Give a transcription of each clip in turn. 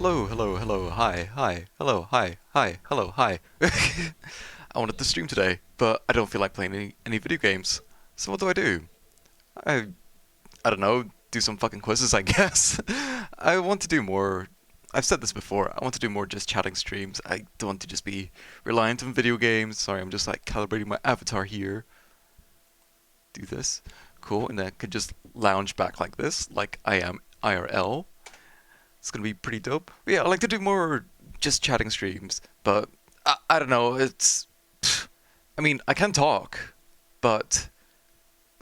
hello, hi. I wanted to stream today, but I don't feel like playing any video games. So what do? I I don't know, do some fucking quizzes, I guess. I want to do more. I've said this before. I want to do more just chatting streams. I don't want to just be reliant on video games. Sorry, I'm just like calibrating my avatar here. Do this. Cool, and then I could just lounge back like this, like I am IRL. It's gonna be pretty dope. But yeah, I like to do more just chatting streams, but I don't know. I mean, I can talk, but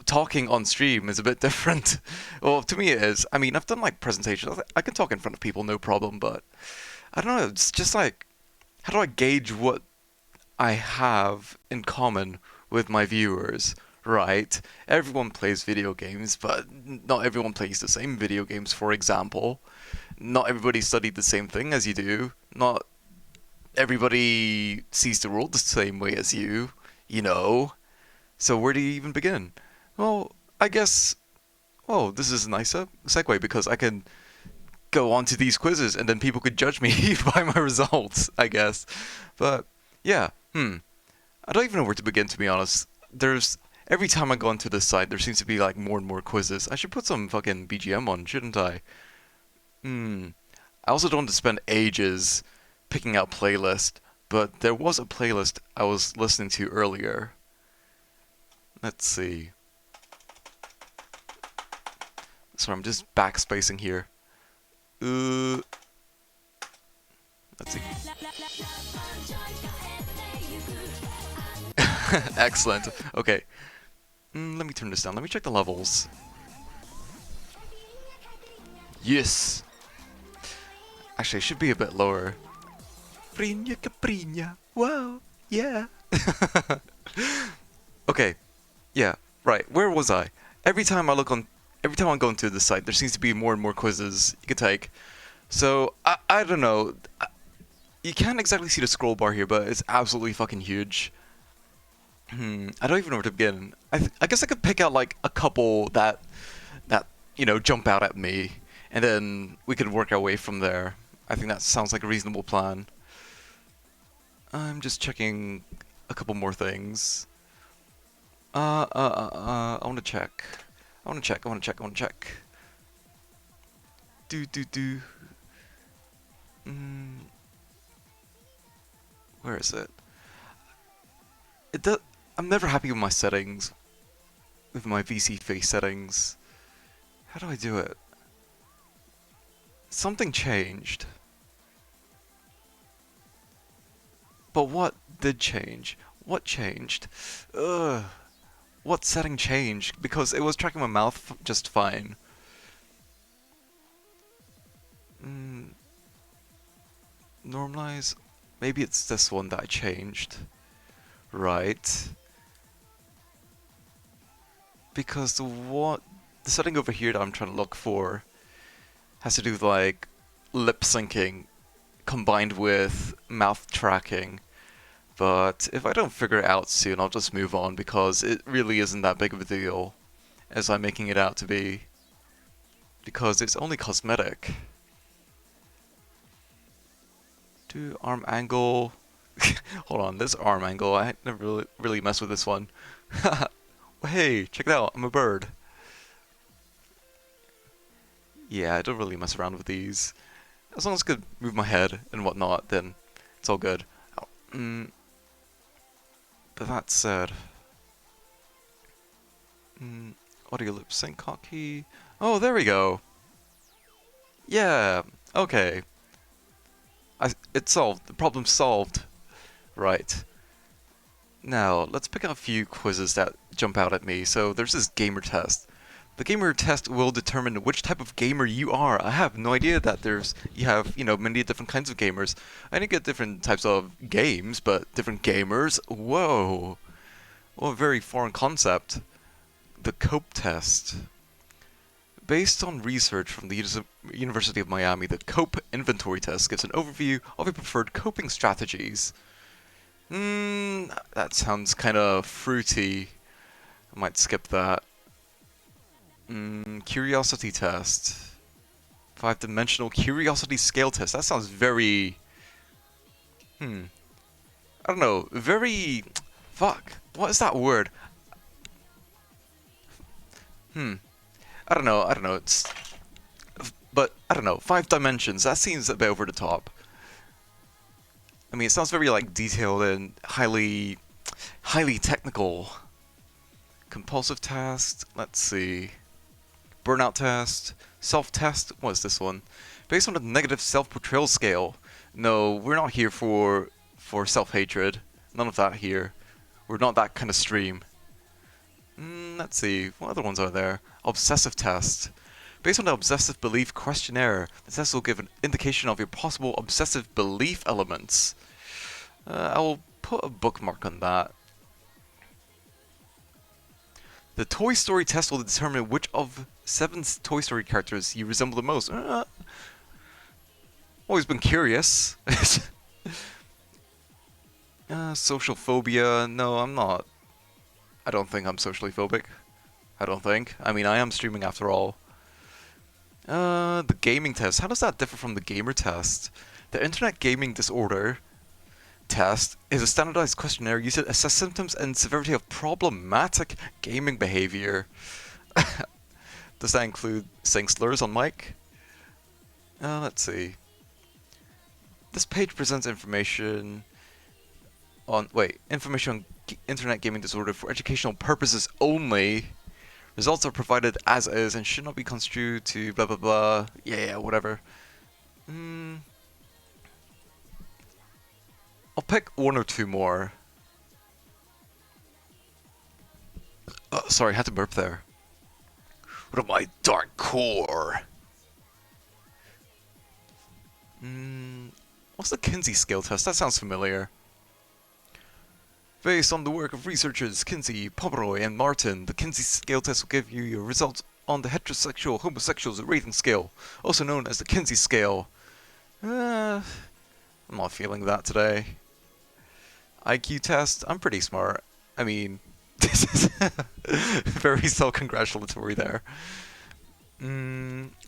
talking on stream is a bit different. Well, to me it is. I mean, I've done like presentations. I can talk in front of people, no problem. But I don't know. It's just like, how do I gauge what I have in common with my viewers? Right? Everyone plays video games, but not everyone plays the same video games, for example. Not everybody studied the same thing as you do. Not everybody sees the world the same way as you know. So where do you even begin? Well, I guess, oh, this is a nice segue because I can go on to these quizzes and then people could judge me by my results, I guess. But yeah, I don't even know where to begin, to be honest. Every time I go onto this site, there seems to be like more and more quizzes. I should put some fucking BGM on, shouldn't I? I also don't want to spend ages picking out playlist, but there was a playlist I was listening to earlier. Let's see. Sorry, I'm just backspacing here. Let's see. Excellent. Okay. Let me turn this down. Let me check the levels. Yes! Actually, it should be a bit lower. Frinya caprinya. Wow. Yeah. Okay. Yeah. Right. Where was I? Every time I go into the site, there seems to be more and more quizzes you can take. So I don't know. You can't exactly see the scroll bar here, but it's absolutely fucking huge. I don't even know where to begin. I guess I could pick out like a couple that jump out at me, and then we could work our way from there. I think that sounds like a reasonable plan. I'm just checking a couple more things. I want to check. I want to check. Do. Where is it? I'm never happy with my settings. With my VC face settings. How do I do it? Something changed. But what did change? What changed? What setting changed? Because it was tracking my mouth just fine. Normalize? Maybe it's this one that I changed. Right. Because the setting over here that I'm trying to look for has to do with like lip syncing combined with mouth tracking. But if I don't figure it out soon, I'll just move on because it really isn't that big of a deal as I'm making it out to be. Because it's only cosmetic. Do arm angle. Hold on, this arm angle, I never really messed with this one. Hey, check it out, I'm a bird. Yeah, I don't really mess around with these. As long as I could move my head and whatnot, then it's all good. But that said... audio lip sync hotkey... Oh, there we go! Yeah, okay. It's solved. The problem's solved. Right. Now, let's pick out a few quizzes that jump out at me. So, there's this gamer test. The gamer test will determine which type of gamer you are. I have no idea that you have, many different kinds of gamers. I didn't get different types of games, but different gamers. Whoa. What a very foreign concept. The COPE test. Based on research from the University of Miami, the COPE inventory test gives an overview of your preferred coping strategies. That sounds kind of fruity. I might skip that. Curiosity test. 5-dimensional curiosity scale test. That sounds very... I don't know. Very... Fuck. What is that word? I don't know. It's... But, I don't know. 5 dimensions. That seems a bit over the top. I mean, it sounds very, like, detailed and highly technical. Compulsive test. Let's see. Burnout test. Self-test. What is this one? Based on a negative self-portrayal scale. No, we're not here for self-hatred. None of that here. We're not that kind of stream. Let's see. What other ones are there? Obsessive test. Based on the obsessive belief questionnaire, the test will give an indication of your possible obsessive belief elements. I will put a bookmark on that. The Toy Story test will determine which of 7 Toy Story characters you resemble the most. Always been curious. Social phobia. No, I'm not. I don't think I'm socially phobic. I don't think. I mean, I am streaming after all. The gaming test. How does that differ from the gamer test? The Internet Gaming Disorder test is a standardized questionnaire used to assess symptoms and severity of problematic gaming behavior. Does that include saying slurs on mic? Let's see. This page presents information on Internet Gaming Disorder for educational purposes only. Results are provided as is and should not be construed to blah blah blah. Yeah, whatever. I'll pick 1 or 2 more. Sorry, I had to burp there. What am I? Dark core. What's the Kinsey scale test? That sounds familiar. Based on the work of researchers Kinsey, Pomeroy, and Martin, the Kinsey scale test will give you your results on the heterosexual homosexuals rating scale, also known as the Kinsey scale. I'm not feeling that today. IQ test? I'm pretty smart. I mean, this is very self-congratulatory there.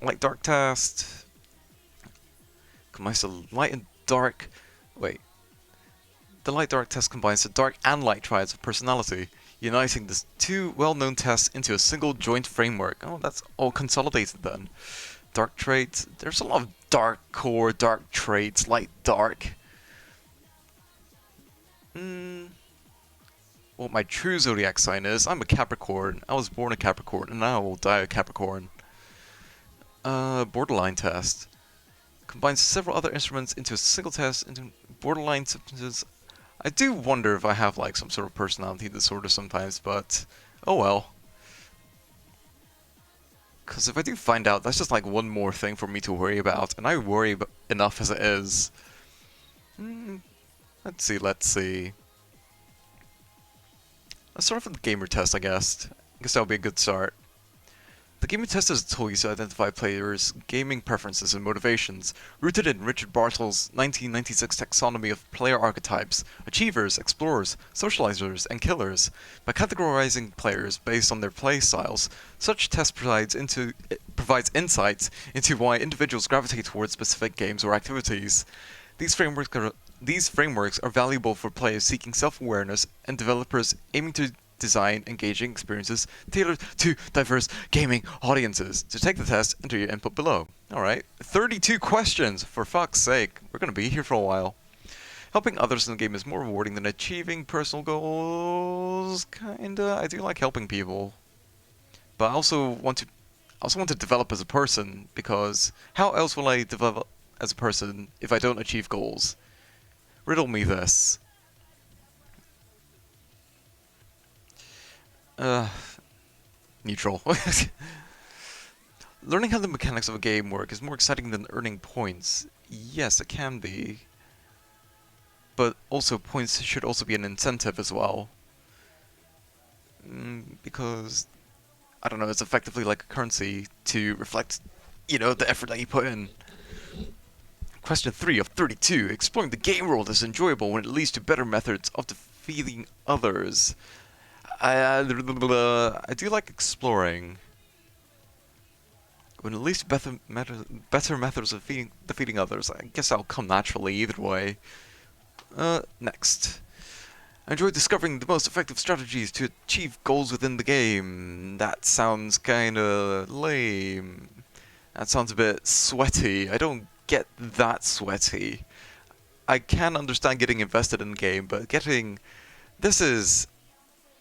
Light dark test. Combines the light and dark. Wait. The light-dark test combines the dark and light triads of personality, uniting the 2 well-known tests into a single joint framework. Oh, that's all consolidated then. Dark traits. There's a lot of dark core, dark traits, light dark. What my true zodiac sign is, I'm a Capricorn. I was born a Capricorn, and now I will die a Capricorn. Borderline test. Combines several other instruments into a single test, into borderline substances. I do wonder if I have, like, some sort of personality disorder sometimes, but oh well. Because if I do find out, that's just, like, one more thing for me to worry about, and I worry enough as it is. Let's see. Let's start with the gamer test, I guess. I guess that would be a good start. The gaming test is a tool used to identify players' gaming preferences and motivations, rooted in Richard Bartle's 1996 taxonomy of player archetypes, achievers, explorers, socializers, and killers. By categorizing players based on their play styles, such test provides insights into why individuals gravitate towards specific games or activities. These frameworks are valuable for players seeking self-awareness and developers aiming to design engaging experiences tailored to diverse gaming audiences. To take the test, enter your input below. Alright, 32 questions! For fuck's sake, we're gonna be here for a while. Helping others in the game is more rewarding than achieving personal goals. Kinda. I do like helping people. But I also want to develop as a person, because how else will I develop as a person if I don't achieve goals? Riddle me this. Neutral. Learning how the mechanics of a game work is more exciting than earning points. Yes, it can be. But also, points should also be an incentive as well. Because, I don't know, it's effectively like a currency to reflect, you know, the effort that you put in. Question 3 of 32. Exploring the game world is enjoyable when it leads to better methods of defeating others. I do like exploring. When at least better methods of defeating others. I guess that'll come naturally either way. Next. I enjoy discovering the most effective strategies to achieve goals within the game. That sounds kinda lame. That sounds a bit sweaty. I don't get that sweaty. I can understand getting invested in the game, but getting... This is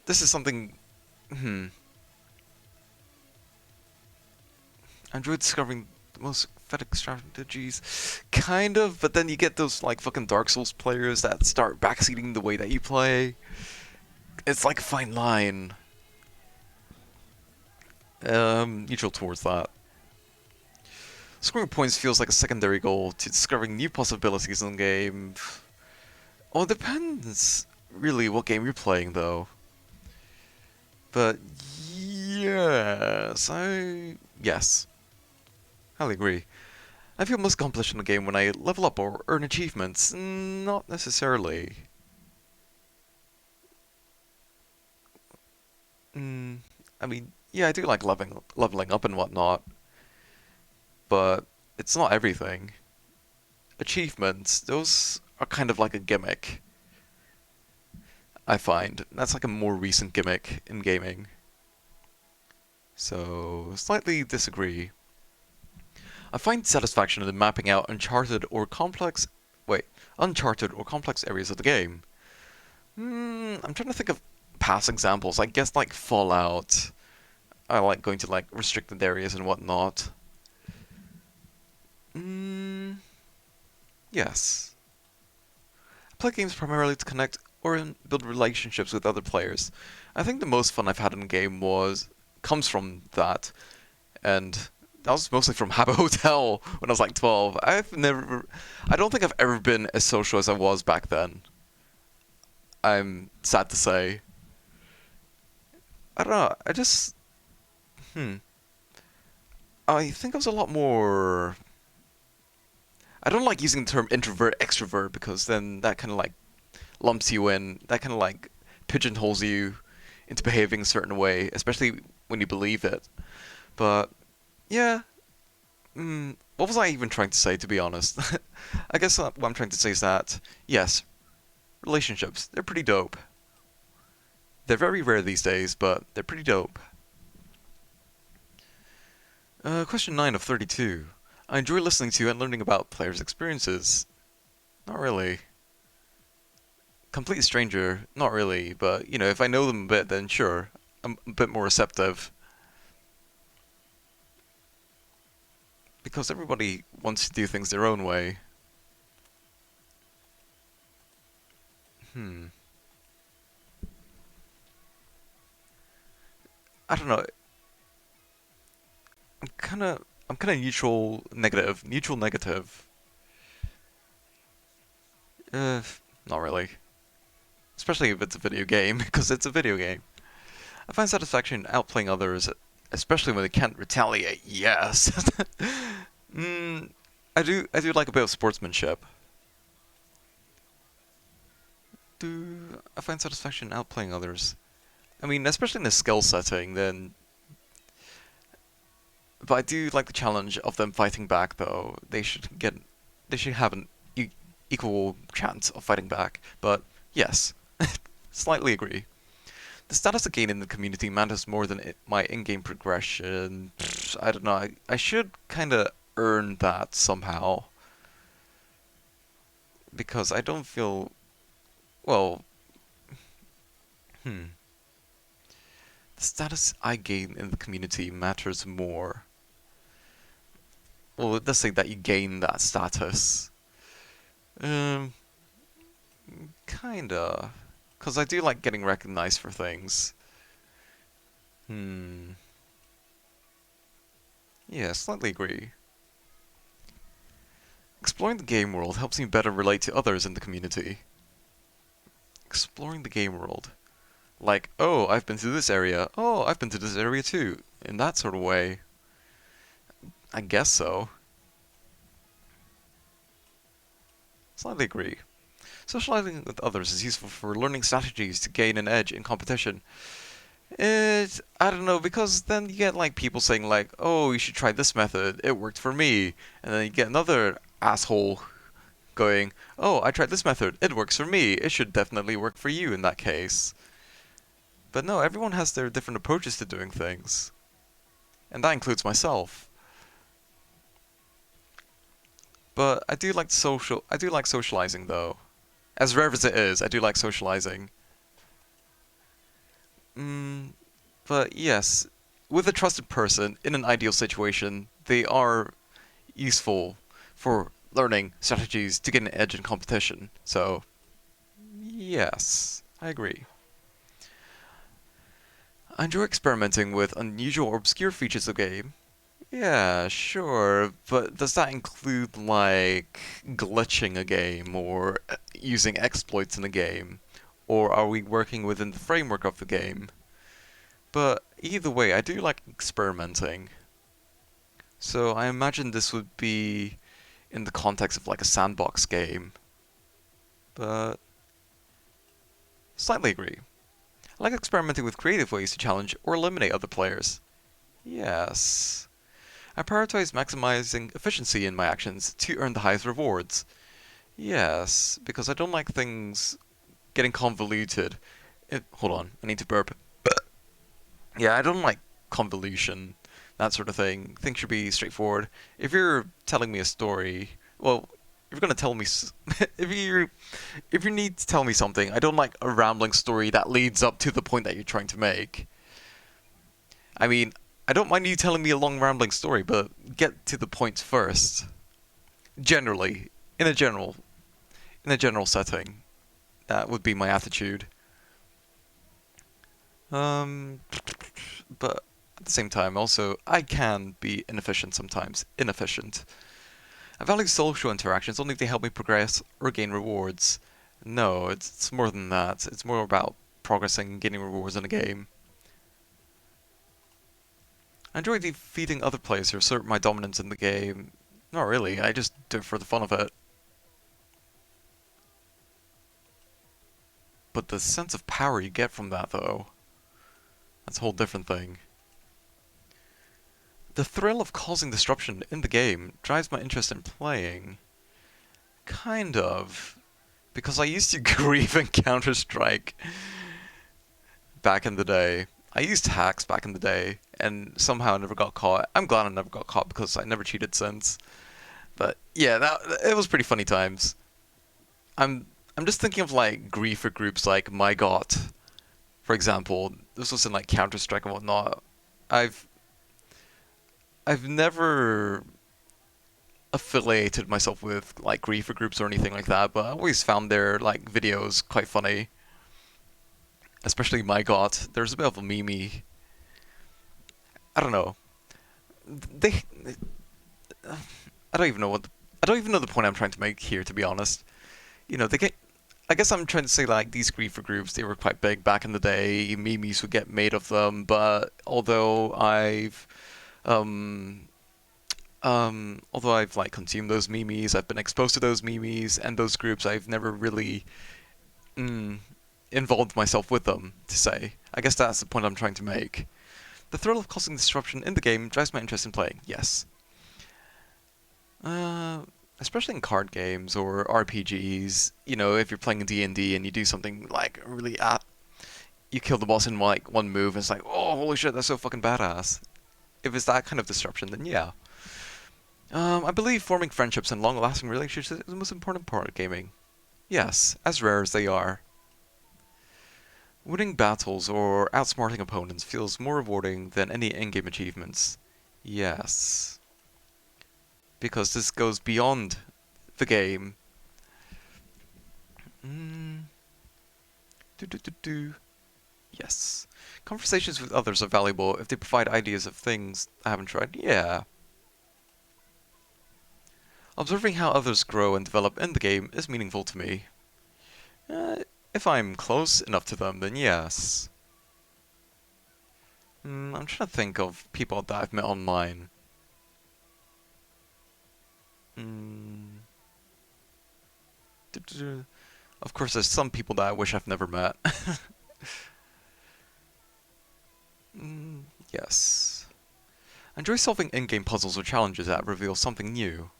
something... I enjoy discovering the most effective strategies. Kind of, but then you get those, like, fucking Dark Souls players that start backseating the way that you play. It's like a fine line. Neutral towards that. Scoring points feels like a secondary goal to discovering new possibilities in the game. Well, it depends, really, what game you're playing, though. But, yes, yes. Highly agree. I feel most accomplished in the game when I level up or earn achievements. Not necessarily. I mean, yeah, I do like leveling up and whatnot. But it's not everything. Achievements, those are kind of like a gimmick. I find. That's like a more recent gimmick in gaming. So, slightly disagree. I find satisfaction in mapping out uncharted or complex areas of the game. I'm trying to think of past examples. I guess like Fallout. I like going to like restricted areas and whatnot. Yes. I play games primarily to connect or build relationships with other players. I think the most fun I've had in a game comes from that, and that was mostly from Habit Hotel when I was like 12. I don't think I've ever been as social as I was back then. I'm sad to say. I don't know, I think I was a lot more... I don't like using the term introvert, extrovert, because then that kind of like lumps you in, that kind of like pigeonholes you into behaving a certain way, especially when you believe it. But, yeah, what was I even trying to say, to be honest? I guess what I'm trying to say is that, yes, relationships, they're pretty dope. They're very rare these days, but they're pretty dope. Question 9 of 32. I enjoy listening to and learning about players' experiences. Not really. Complete stranger, not really, but, you know, if I know them a bit, then sure. I'm a bit more receptive. Because everybody wants to do things their own way. I don't know. I'm kinda neutral negative. Neutral negative. Not really. Especially if it's a video game, because it's a video game. I find satisfaction outplaying others, especially when they can't retaliate. Yes. I do like a bit of sportsmanship. I find satisfaction outplaying others. I mean, especially in a skill setting, then. But I do like the challenge of them fighting back, though. They should have an equal chance of fighting back. But yes, slightly agree. The status I gain in the community matters more than my in-game progression. I don't know. I should kind of earn that somehow. Because I don't feel... Well... The status I gain in the community matters more. Well, it does say that you gain that status. Kinda. Because I do like getting recognized for things. Yeah, slightly agree. Exploring the game world helps me better relate to others in the community. Exploring the game world. Like, oh, I've been to this area. Oh, I've been to this area too. In that sort of way. I guess so. Slightly agree. Socializing with others is useful for learning strategies to gain an edge in competition. I don't know, because then you get like people saying like, oh, you should try this method, it worked for me. And then you get another asshole going, oh, I tried this method, it works for me, it should definitely work for you in that case. But no, everyone has their different approaches to doing things. And that includes myself. But I do like socializing though. As rare as it is, I do like socializing. Mm, but yes, with a trusted person in an ideal situation, they are useful for learning strategies to get an edge in competition. So, yes, I agree. I enjoy experimenting with unusual or obscure features of the game. Yeah, sure, but does that include, like, glitching a game or using exploits in a game? Or are we working within the framework of the game? But either way, I do like experimenting. So I imagine this would be in the context of like a sandbox game. But slightly agree. I like experimenting with creative ways to challenge or eliminate other players. Yes. I prioritize maximizing efficiency in my actions to earn the highest rewards. Yes, because I don't like things getting convoluted. Hold on, I need to burp. Yeah, I don't like convolution, that sort of thing. Things should be straightforward. If you're telling me a story, well, if you're gonna tell me, if you need to tell me something, I don't like a rambling story that leads up to the point that you're trying to make. I mean, I don't mind you telling me a long rambling story, but get to the point first. Generally, in a general, in a general setting, that would be my attitude. Um, but at the same time, also, I can be inefficient sometimes. Inefficient. I value social interactions only if they help me progress or gain rewards. No, it's more than that. It's more about progressing and gaining rewards in a game. I enjoy defeating other players who assert my dominance in the game. Not really, I just do it for the fun of it. But the sense of power you get from that, though, that's a whole different thing. The thrill of causing disruption in the game drives my interest in playing. Kind of. Because I used to grieve in Counter-Strike back in the day. I used hacks back in the day, and somehow I never got caught. I'm glad I never got caught because I never cheated since. But yeah, it was pretty funny times. I'm I'm just thinking of like griefer groups like My God, for example. This was in like Counter-Strike and whatnot. I've I've never affiliated myself with like griefer groups or anything like that, but I always found their like videos quite funny. Especially My God. There's a bit of a meme. I don't know. They I don't even know I don't even know the point I'm trying to make here, to be honest. You know, they get. I guess I'm trying to say like these griefer groups, they were quite big back in the day. Memes would get made of them, but um, although I've like consumed those memes, I've been exposed to those memes and those groups, I've never really mm, involved myself with them. To say, I guess that's the point I'm trying to make. The thrill of causing disruption in the game drives my interest in playing. Yes. Uh, Especially in card games or RPGs, you know, if you're playing D&D and you do something like really you kill the boss in like one move, and it's like, oh, holy shit, that's so fucking badass. If it's that kind of disruption, then yeah. I believe forming friendships and long-lasting relationships is the most important part of gaming. Yes, as rare as they are. Winning battles or outsmarting opponents feels more rewarding than any in-game achievements. Yes. Because this goes beyond the game. Mm, do do do do. Yes. Conversations with others are valuable if they provide ideas of things I haven't tried. Yeah. Observing how others grow and develop in the game is meaningful to me. Uh, if I'm close enough to them, then yes. I'm trying to think of people that I've met online. Mm, of course, there's some people that I wish I've never met. Mm, yes. I enjoy solving in-game puzzles or challenges that reveal something new.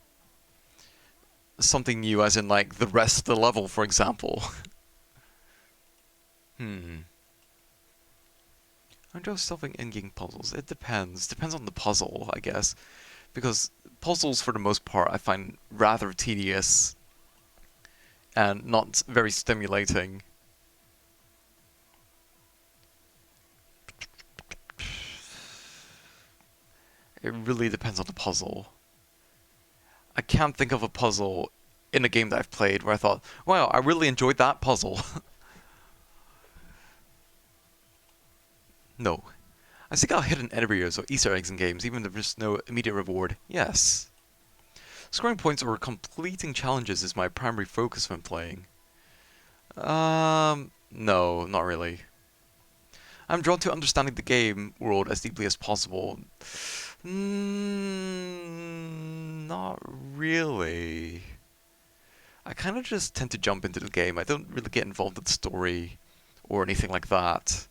Something new as in, like, the rest of the level, for example. Hmm. I enjoy solving in-game puzzles. It depends. Depends on the puzzle, I guess. Because puzzles, for the most part, I find rather tedious and not very stimulating. It really depends on the puzzle. I can't think of a puzzle in a game that I've played where I thought, wow, I really enjoyed that puzzle. No. I seek out hidden areas or Easter eggs in games, even if there's no immediate reward. Yes. Scoring points or completing challenges is my primary focus when playing. No, not really. I'm drawn to understanding the game world as deeply as possible. Not really. I kind of just tend to jump into the game. I don't really get involved in the story or anything like that.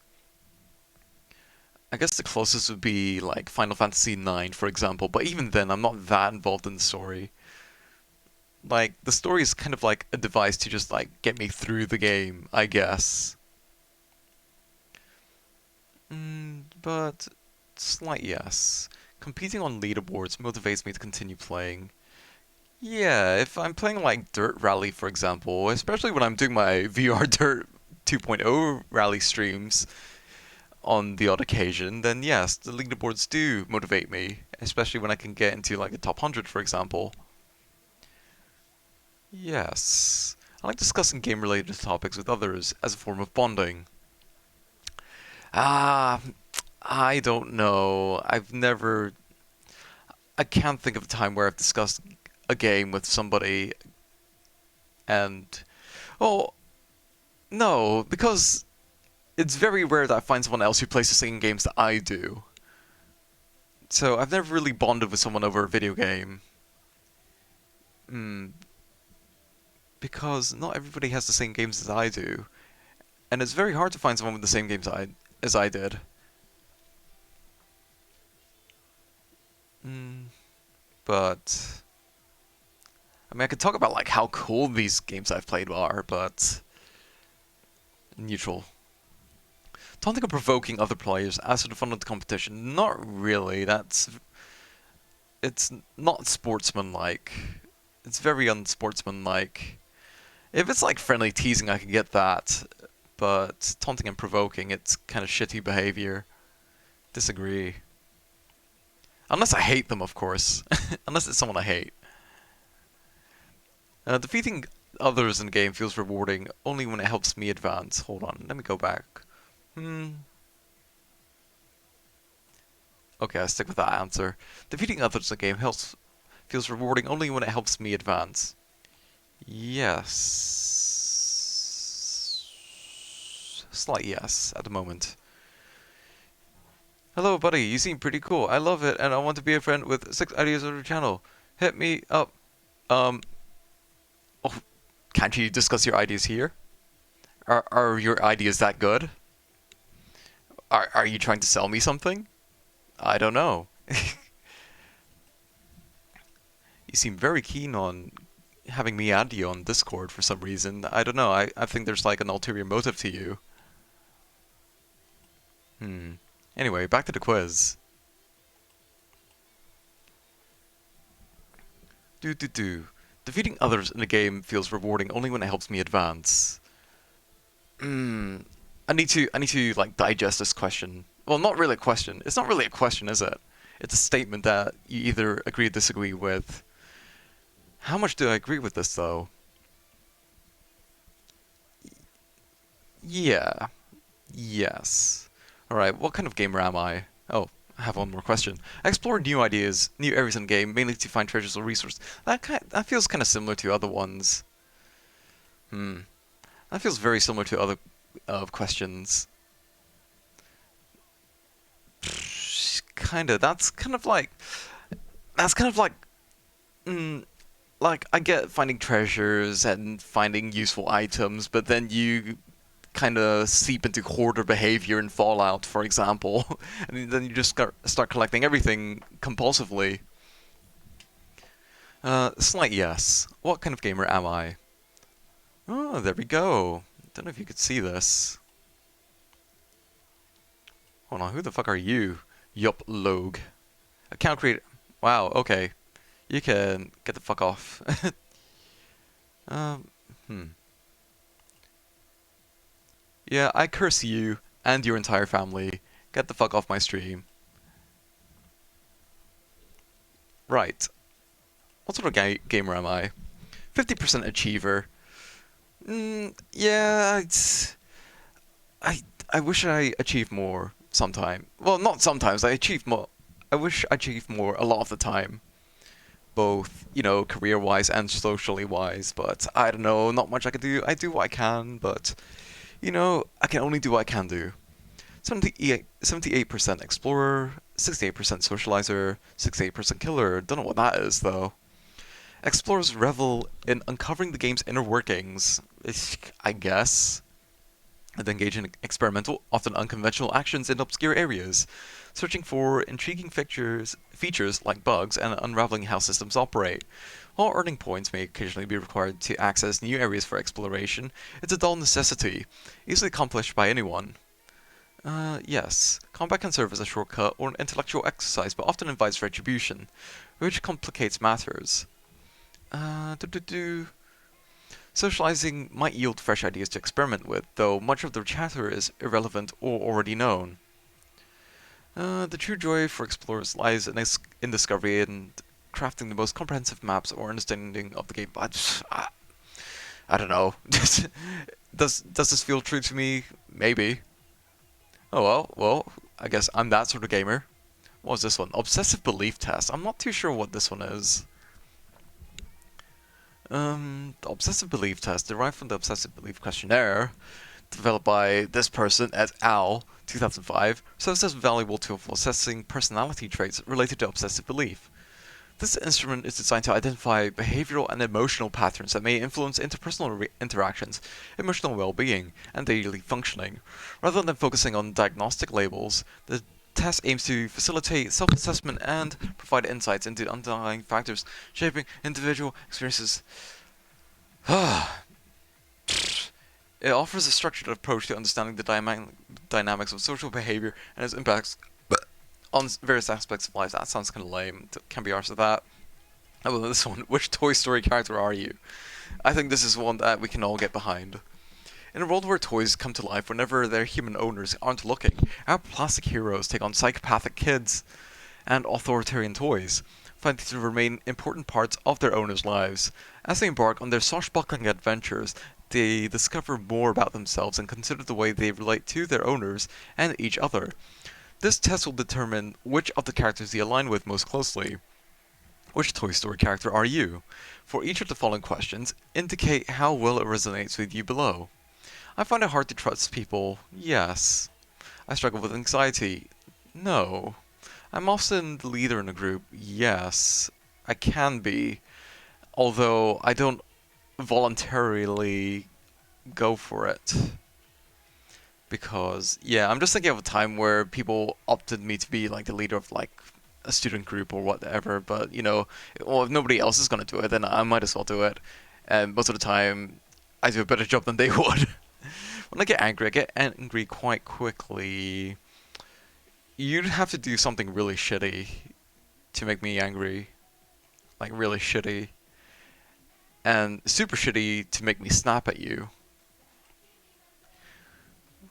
I guess the closest would be like Final Fantasy IX, for example, but even then, I'm not that involved in the story. Like, the story is kind of like a device to just like get me through the game, I guess. But slight yes. Competing on leaderboards motivates me to continue playing. Yeah, if I'm playing like Dirt Rally, for example, especially when I'm doing my VR Dirt 2.0 rally streams on the odd occasion, then yes, the leaderboards do motivate me, especially when I can get into like a top 100, for example. Yes. I like discussing game-related topics with others as a form of bonding. Ah, I don't know. I can't think of a time where I've discussed a game with somebody and, oh, no, because it's very rare that I find someone else who plays the same games that I do. So I've never really bonded with someone over a video game. Hmm, because not everybody has the same games as I do, and it's very hard to find someone with the same games as I did. Hmm, but I mean, I could talk about like how cool these games I've played are, but neutral. Taunting and provoking other players adds to the fun of the competition. Not really. It's not sportsmanlike. It's very unsportsmanlike. If it's like friendly teasing, I can get that, but taunting and provoking, it's kind of shitty behavior. Disagree. Unless I hate them, of course. Unless it's someone I hate. Defeating others in the game feels rewarding only when it helps me advance. Hold on, let me go back. Hmm. Okay, I stick with that answer. Defeating others in the game feels rewarding only when it helps me advance. Yes. Slight yes at the moment. Hello, buddy. You seem pretty cool. I love it, and I want to be a friend with 6 ideas on your channel. Hit me up. Um. Oh, can't you discuss your ideas here? Are your ideas that good? Are you trying to sell me something? I don't know. You seem very keen on having me add you on Discord for some reason. I don't know. I think there's like an ulterior motive to you. Hmm. Anyway, back to the quiz. Do. Defeating others in a game feels rewarding only when it helps me advance. Hmm. I need to like digest this question. Well, not really a question. It's not really a question, is it? It's a statement that you either agree or disagree with. How much do I agree with this though? Yeah. Yes. Alright, what kind of gamer am I? Oh, I have one more question. I explore new ideas, new areas in the game, mainly to find treasures or resources. That feels kind of similar to other ones. Hmm. That feels very similar to other questions. Kinda. That's kind of like. Mm, like I get finding treasures and finding useful items, but then you kind of seep into hoarder behavior in Fallout, for example, and then you just start collecting everything compulsively. Slight yes. What kind of gamer am I? Oh, there we go. Don't know if you could see this. Hold on, who the fuck are you? Yup, Logue. Account creator. Wow, okay. You can get the fuck off. um, hmm. Yeah, I curse you and your entire family. Get the fuck off my stream. Right. What sort of gamer am I? 50% achiever. Yeah, I wish I achieved more sometime. Well, not sometimes. I achieve more. I wish I achieved more a lot of the time, both career-wise and socially-wise. But I don't know. Not much I can do. I do what I can, but I can only do what I can do. 78% explorer, 68% socializer, 68% killer. Don't know what that is though. Explorers revel in uncovering the game's inner workings, I guess, and engage in experimental, often unconventional actions in obscure areas, searching for intriguing features like bugs and unraveling how systems operate. While earning points may occasionally be required to access new areas for exploration, it's a dull necessity, easily accomplished by anyone. Yes. Combat can serve as a shortcut or an intellectual exercise, but often invites retribution, which complicates matters. Socializing might yield fresh ideas to experiment with, though much of the chatter is irrelevant or already known. The true joy for explorers lies in discovery and crafting the most comprehensive maps or understanding of the game. I don't know. Does this feel true to me? Maybe. Oh well, I guess I'm that sort of gamer. What was this one? Obsessive belief test. I'm not too sure what this one is. The obsessive belief test derived from the obsessive belief questionnaire, developed by this person et al. 2005, serves as a valuable tool for assessing personality traits related to obsessive belief. This instrument is designed to identify behavioral and emotional patterns that may influence interpersonal interactions, emotional well-being, and daily functioning. Rather than focusing on diagnostic labels, the test aims to facilitate self-assessment and provide insights into underlying factors shaping individual experiences. It offers a structured approach to understanding the dynamics of social behavior and its impacts on various aspects of life. That sounds kind of lame. Can't be arsed with that. Oh, well, this one. Which Toy Story character are you? I think this is one that we can all get behind. In a world where toys come to life whenever their human owners aren't looking, our plastic heroes take on psychopathic kids and authoritarian toys, finding to remain important parts of their owners' lives. As they embark on their swashbuckling adventures, they discover more about themselves and consider the way they relate to their owners and each other. This test will determine which of the characters you align with most closely. Which Toy Story character are you? For each of the following questions, indicate how well it resonates with you below. I find it hard to trust people. Yes. I struggle with anxiety. No. I'm often the leader in a group. Yes. I can be. Although I don't voluntarily go for it. Because, yeah, I'm just thinking of a time where people opted me to be like the leader of like a student group or whatever, but well, if nobody else is gonna do it, then I might as well do it. And most of the time, I do a better job than they would. When I get angry quite quickly. You'd have to do something really shitty to make me angry. Like, really shitty. And super shitty to make me snap at you.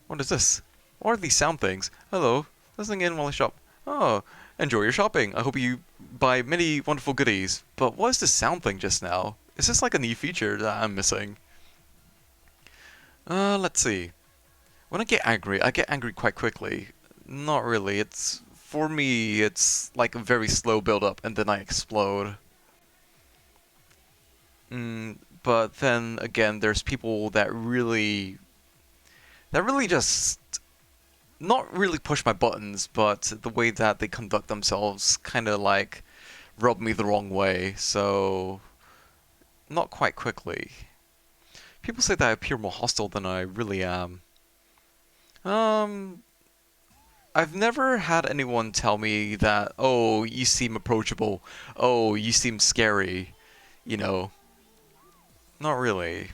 What is this? What are these sound things? Hello, listening in while I shop. Oh, enjoy your shopping. I hope you buy many wonderful goodies. But what is this sound thing just now? Is this like a new feature that I'm missing? Let's see. When I get angry quite quickly. Not really. For me, it's like a very slow build-up, and then I explode. But then again, there's people that really just not really push my buttons, but the way that they conduct themselves kind of like rub me the wrong way. So not quite quickly. People say that I appear more hostile than I really am. Um, I've never had anyone tell me that, oh, you seem approachable, oh, you seem scary, you know. Not really.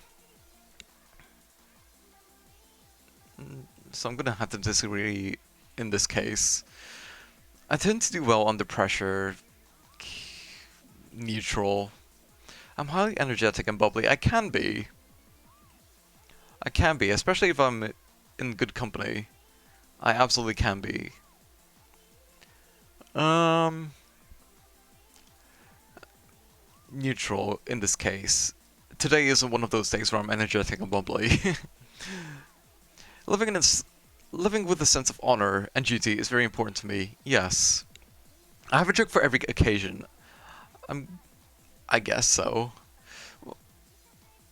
So I'm gonna have to disagree in this case. I tend to do well under pressure, neutral. I'm highly energetic and bubbly. I can be. I can be, especially if I'm in good company. I absolutely can be. Um, Neutral in this case. Today isn't one of those days where I'm energetic and bubbly. living in a, Living with a sense of honor and duty is very important to me. Yes, I have a joke for every occasion. I guess so.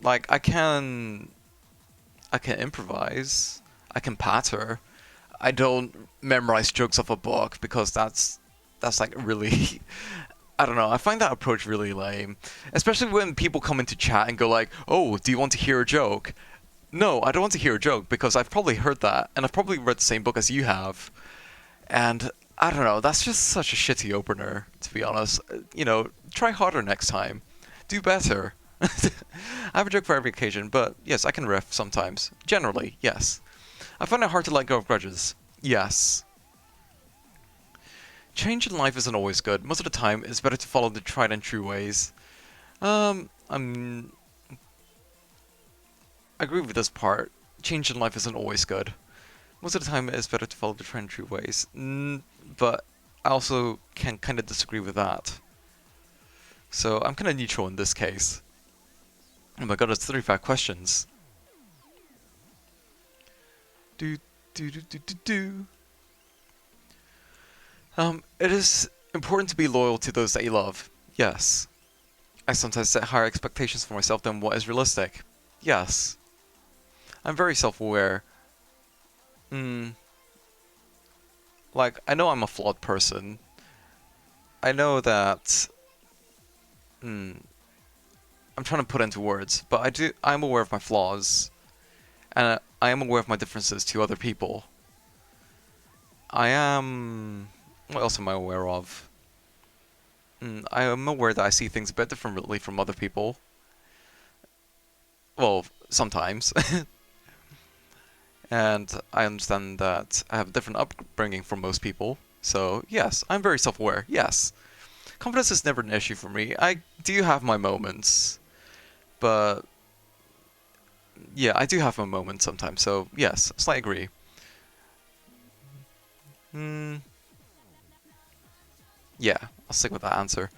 Like I can improvise. I can patter. I don't memorize jokes off a book because that's like really I don't know. I find that approach really lame, especially when people come into chat and go like, "Oh, do you want to hear a joke?" No, I don't want to hear a joke because I've probably heard that and I've probably read the same book as you have. And I don't know, that's just such a shitty opener, to be honest. You know, try harder next time. Do better. I have a joke for every occasion, but yes, I can riff sometimes. Generally, yes. I find it hard to let go of grudges. Yes. Change in life isn't always good. Most of the time, it's better to follow the tried and true ways. I agree with this part. Change in life isn't always good. Most of the time, it's better to follow the tried and true ways. But I also can kind of disagree with that. So I'm kind of neutral in this case. Oh my god, it's 35 questions. Do do do do do do. It is important to be loyal to those that you love. Yes. I sometimes set higher expectations for myself than what is realistic. Yes. I'm very self-aware. Like, I know I'm a flawed person. I know that... I'm trying to put into words, but I'm aware of my flaws. And I am aware of my differences to other people. I am... What else am I aware of? I am aware that I see things a bit differently from other people. Well, sometimes. And I understand that I have a different upbringing from most people. So, yes, I'm very self-aware. Yes. Confidence is never an issue for me. I do have my moments. But... Yeah, I do have my moments sometimes. So, yes, slight agree. Yeah, I'll stick with that answer.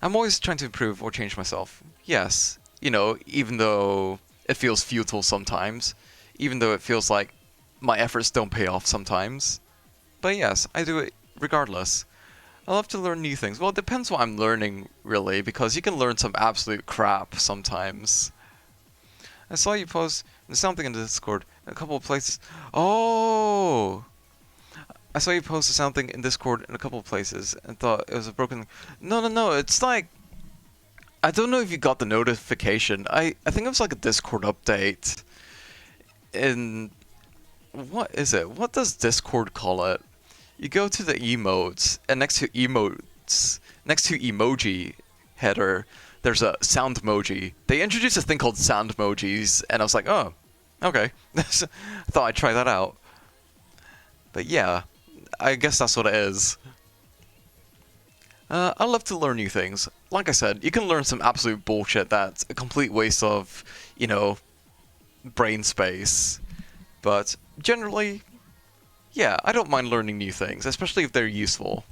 I'm always trying to improve or change myself. Yes, you know, even though it feels futile sometimes, even though it feels like my efforts don't pay off sometimes. But yes, I do it regardless. I love to learn new things. Well, it depends what I'm learning, really, because you can learn some absolute crap sometimes. I saw you post something in the Discord in a couple of places. Oh! I saw you post something in Discord in a couple of places and thought it was a broken... No, it's like... I don't know if you got the notification. I think it was like a Discord update. In... What is it? What does Discord call it? You go to the emotes, and next to emotes, next to emoji header, there's a sound emoji. They introduced a thing called sound emojis, and I was like, oh, okay. Thought I'd try that out. But yeah, I guess that's what it is. I love to learn new things. Like I said, you can learn some absolute bullshit that's a complete waste of, you know, brain space. But generally, yeah, I don't mind learning new things, especially if they're useful.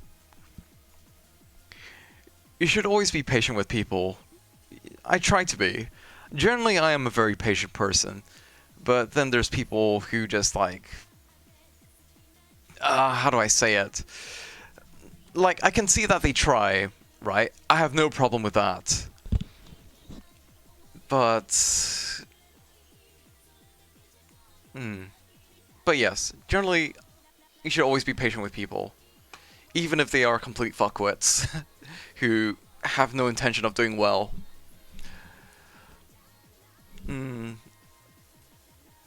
You should always be patient with people. I try to be. Generally, I am a very patient person. But then there's people who just like... how do I say it? Like, I can see that they try, right? I have no problem with that. But... But yes, generally, you should always be patient with people. Even if they are complete fuckwits who have no intention of doing well.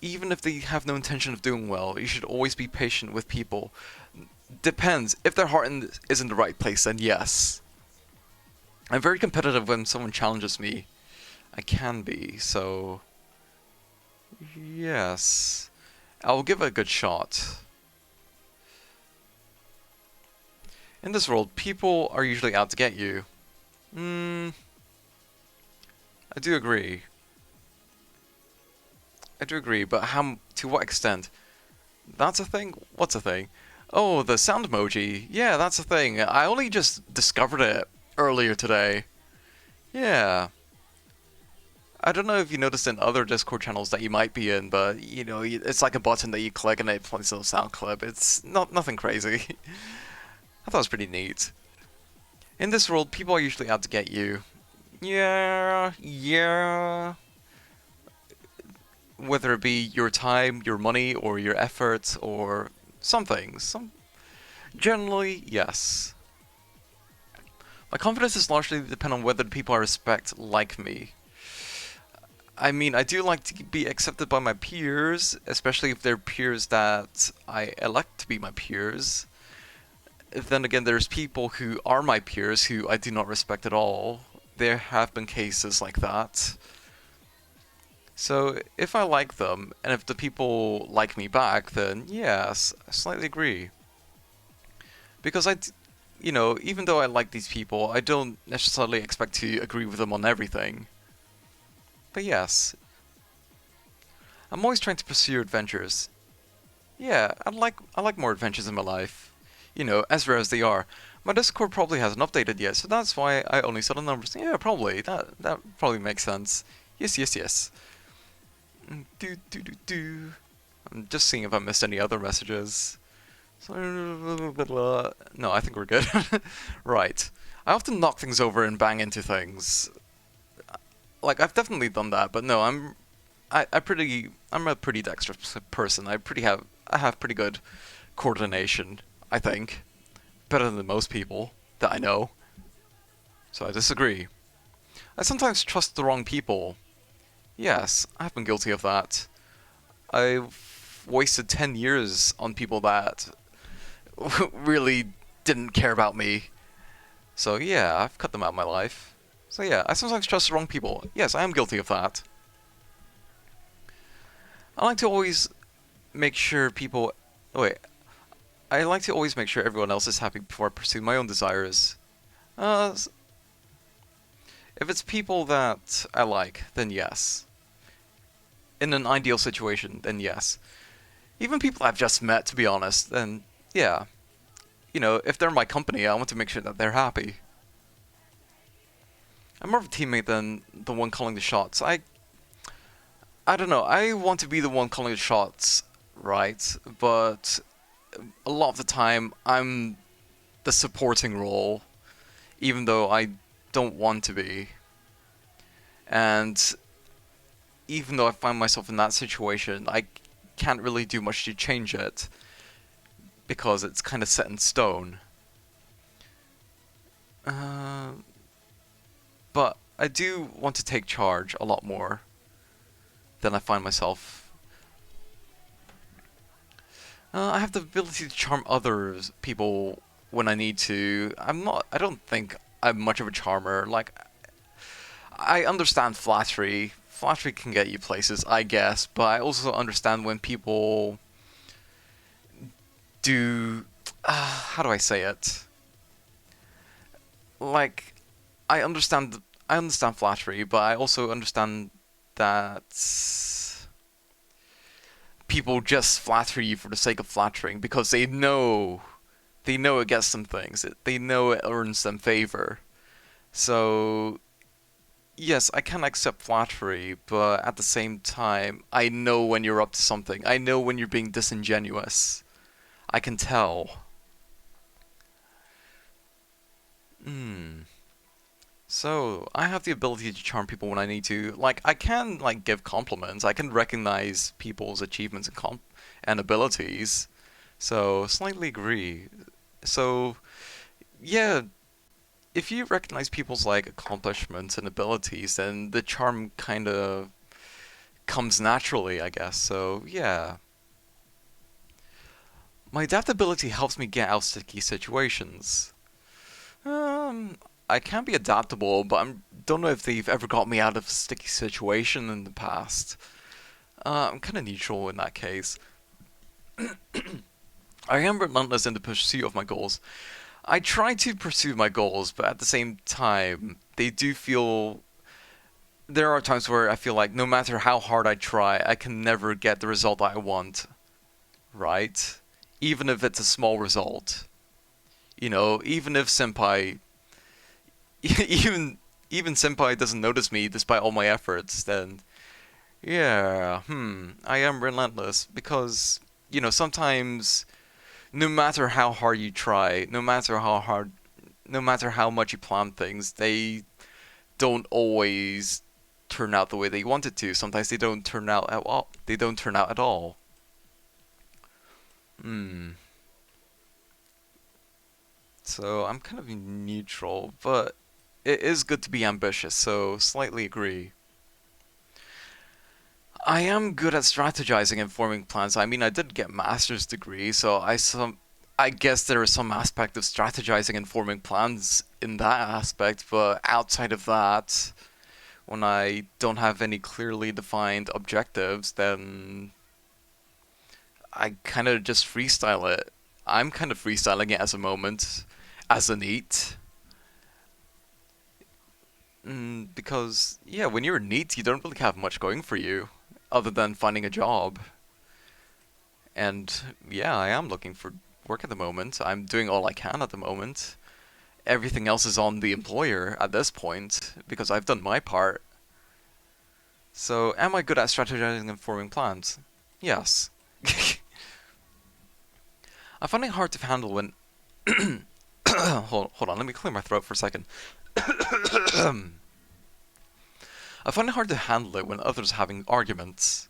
even if they have no intention of doing well, you should always be patient with people. Depends. If their heart is in the right place, then yes. I'm very competitive when someone challenges me. I can be, so yes. I'll give it a good shot. In this world, people are usually out to get you. I do agree. I do agree, but to what extent? That's a thing? What's a thing? Oh, the sound emoji. Yeah, that's a thing. I only just discovered it earlier today. Yeah. I don't know if you noticed in other Discord channels that you might be in, but you know, it's like a button that you click and it plays a little sound clip. It's nothing crazy. I thought it was pretty neat. In this world, people are usually out to get you. Yeah. Whether it be your time, your money, or your effort, or something. Generally, yes. My confidence is largely dependent on whether the people I respect like me. I mean, I do like to be accepted by my peers, especially if they're peers that I elect to be my peers. Then again, there's people who are my peers who I do not respect at all. There have been cases like that. So if I like them, and if the people like me back, then yes, I slightly agree. Because you know, even though I like these people, I don't necessarily expect to agree with them on everything. But yes, I'm always trying to pursue adventures. Yeah, I like more adventures in my life. You know, as rare as they are. My Discord probably hasn't updated yet, so that's why I only saw the numbers. Yeah, probably. That probably makes sense. Yes. Do. I'm just seeing if I missed any other messages. No, I think we're good. Right. I often knock things over and bang into things. Like, I've definitely done that, but no, I'm a pretty dexterous person. I have pretty good coordination, I think. Better than most people that I know. So I disagree. I sometimes trust the wrong people. Yes, I've been guilty of that. I've wasted 10 years on people that really didn't care about me. So yeah, I've cut them out of my life. So yeah, I sometimes trust the wrong people. Yes, I am guilty of that. I like to always make sure people... Oh, wait. I like to always make sure everyone else is happy before I pursue my own desires. If it's people that I like, then yes. In an ideal situation, then yes. Even people I've just met, to be honest, then yeah. You know, if they're my company, I want to make sure that they're happy. I'm more of a teammate than the one calling the shots. I don't know, I want to be the one calling the shots, right? But a lot of the time, I'm the supporting role, even though I don't want to be. And even though I find myself in that situation, I can't really do much to change it, because it's kind of set in stone. But I do want to take charge a lot more than I find myself. I have the ability to charm others, people, when I need to. I don't think I'm much of a charmer. Like, I understand flattery. Flattery can get you places, I guess, but I also understand when people do... how do I say it? Like, I understand flattery, but I also understand that people just flatter you for the sake of flattering because they know it gets them things. They know it earns them favor. So yes, I can accept flattery, but at the same time, I know when you're up to something. I know when you're being disingenuous. I can tell. So, I have the ability to charm people when I need to. Like, I can, like, give compliments. I can recognize people's achievements and abilities. So, slightly agree. So, yeah, if you recognize people's, like, accomplishments and abilities, then the charm comes naturally, I guess. So, yeah. My adaptability helps me get out of sticky situations. Um, I can be adaptable, but I don't know if they've ever got me out of a sticky situation in the past. I'm kind of neutral in that case. I am relentless in the pursuit of my goals. I try to pursue my goals, but at the same time, they do feel. There are times where I feel like no matter how hard I try, I can never get the result I want, right? Even if it's a small result. Even if Senpai. Even Senpai doesn't notice me despite all my efforts, then. Yeah, I am relentless because, sometimes no matter how hard you try, no matter how much you plan things, they don't always turn out the way they wanted to. Sometimes they don't turn out at all. They don't turn out at all. Hmm. So I'm kind of neutral, but it is good to be ambitious, so slightly agree. I am good at strategizing and forming plans. I mean, I did get master's degree, so I guess there is some aspect of strategizing and forming plans in that aspect, but outside of that, when I don't have any clearly defined objectives, then I kind of just freestyle it. I'm kind of freestyling it as a moment, as a neat. Because, yeah, when you're a neat, you don't really have much going for you, other than finding a job. And, yeah, I am looking for work at the moment. I'm doing all I can at the moment. Everything else is on the employer at this point, because I've done my part. So, am I good at strategizing and forming plans? Yes. I find it hard to handle when. hold on, let me clear my throat for a second. I find it hard to handle it when others are having arguments.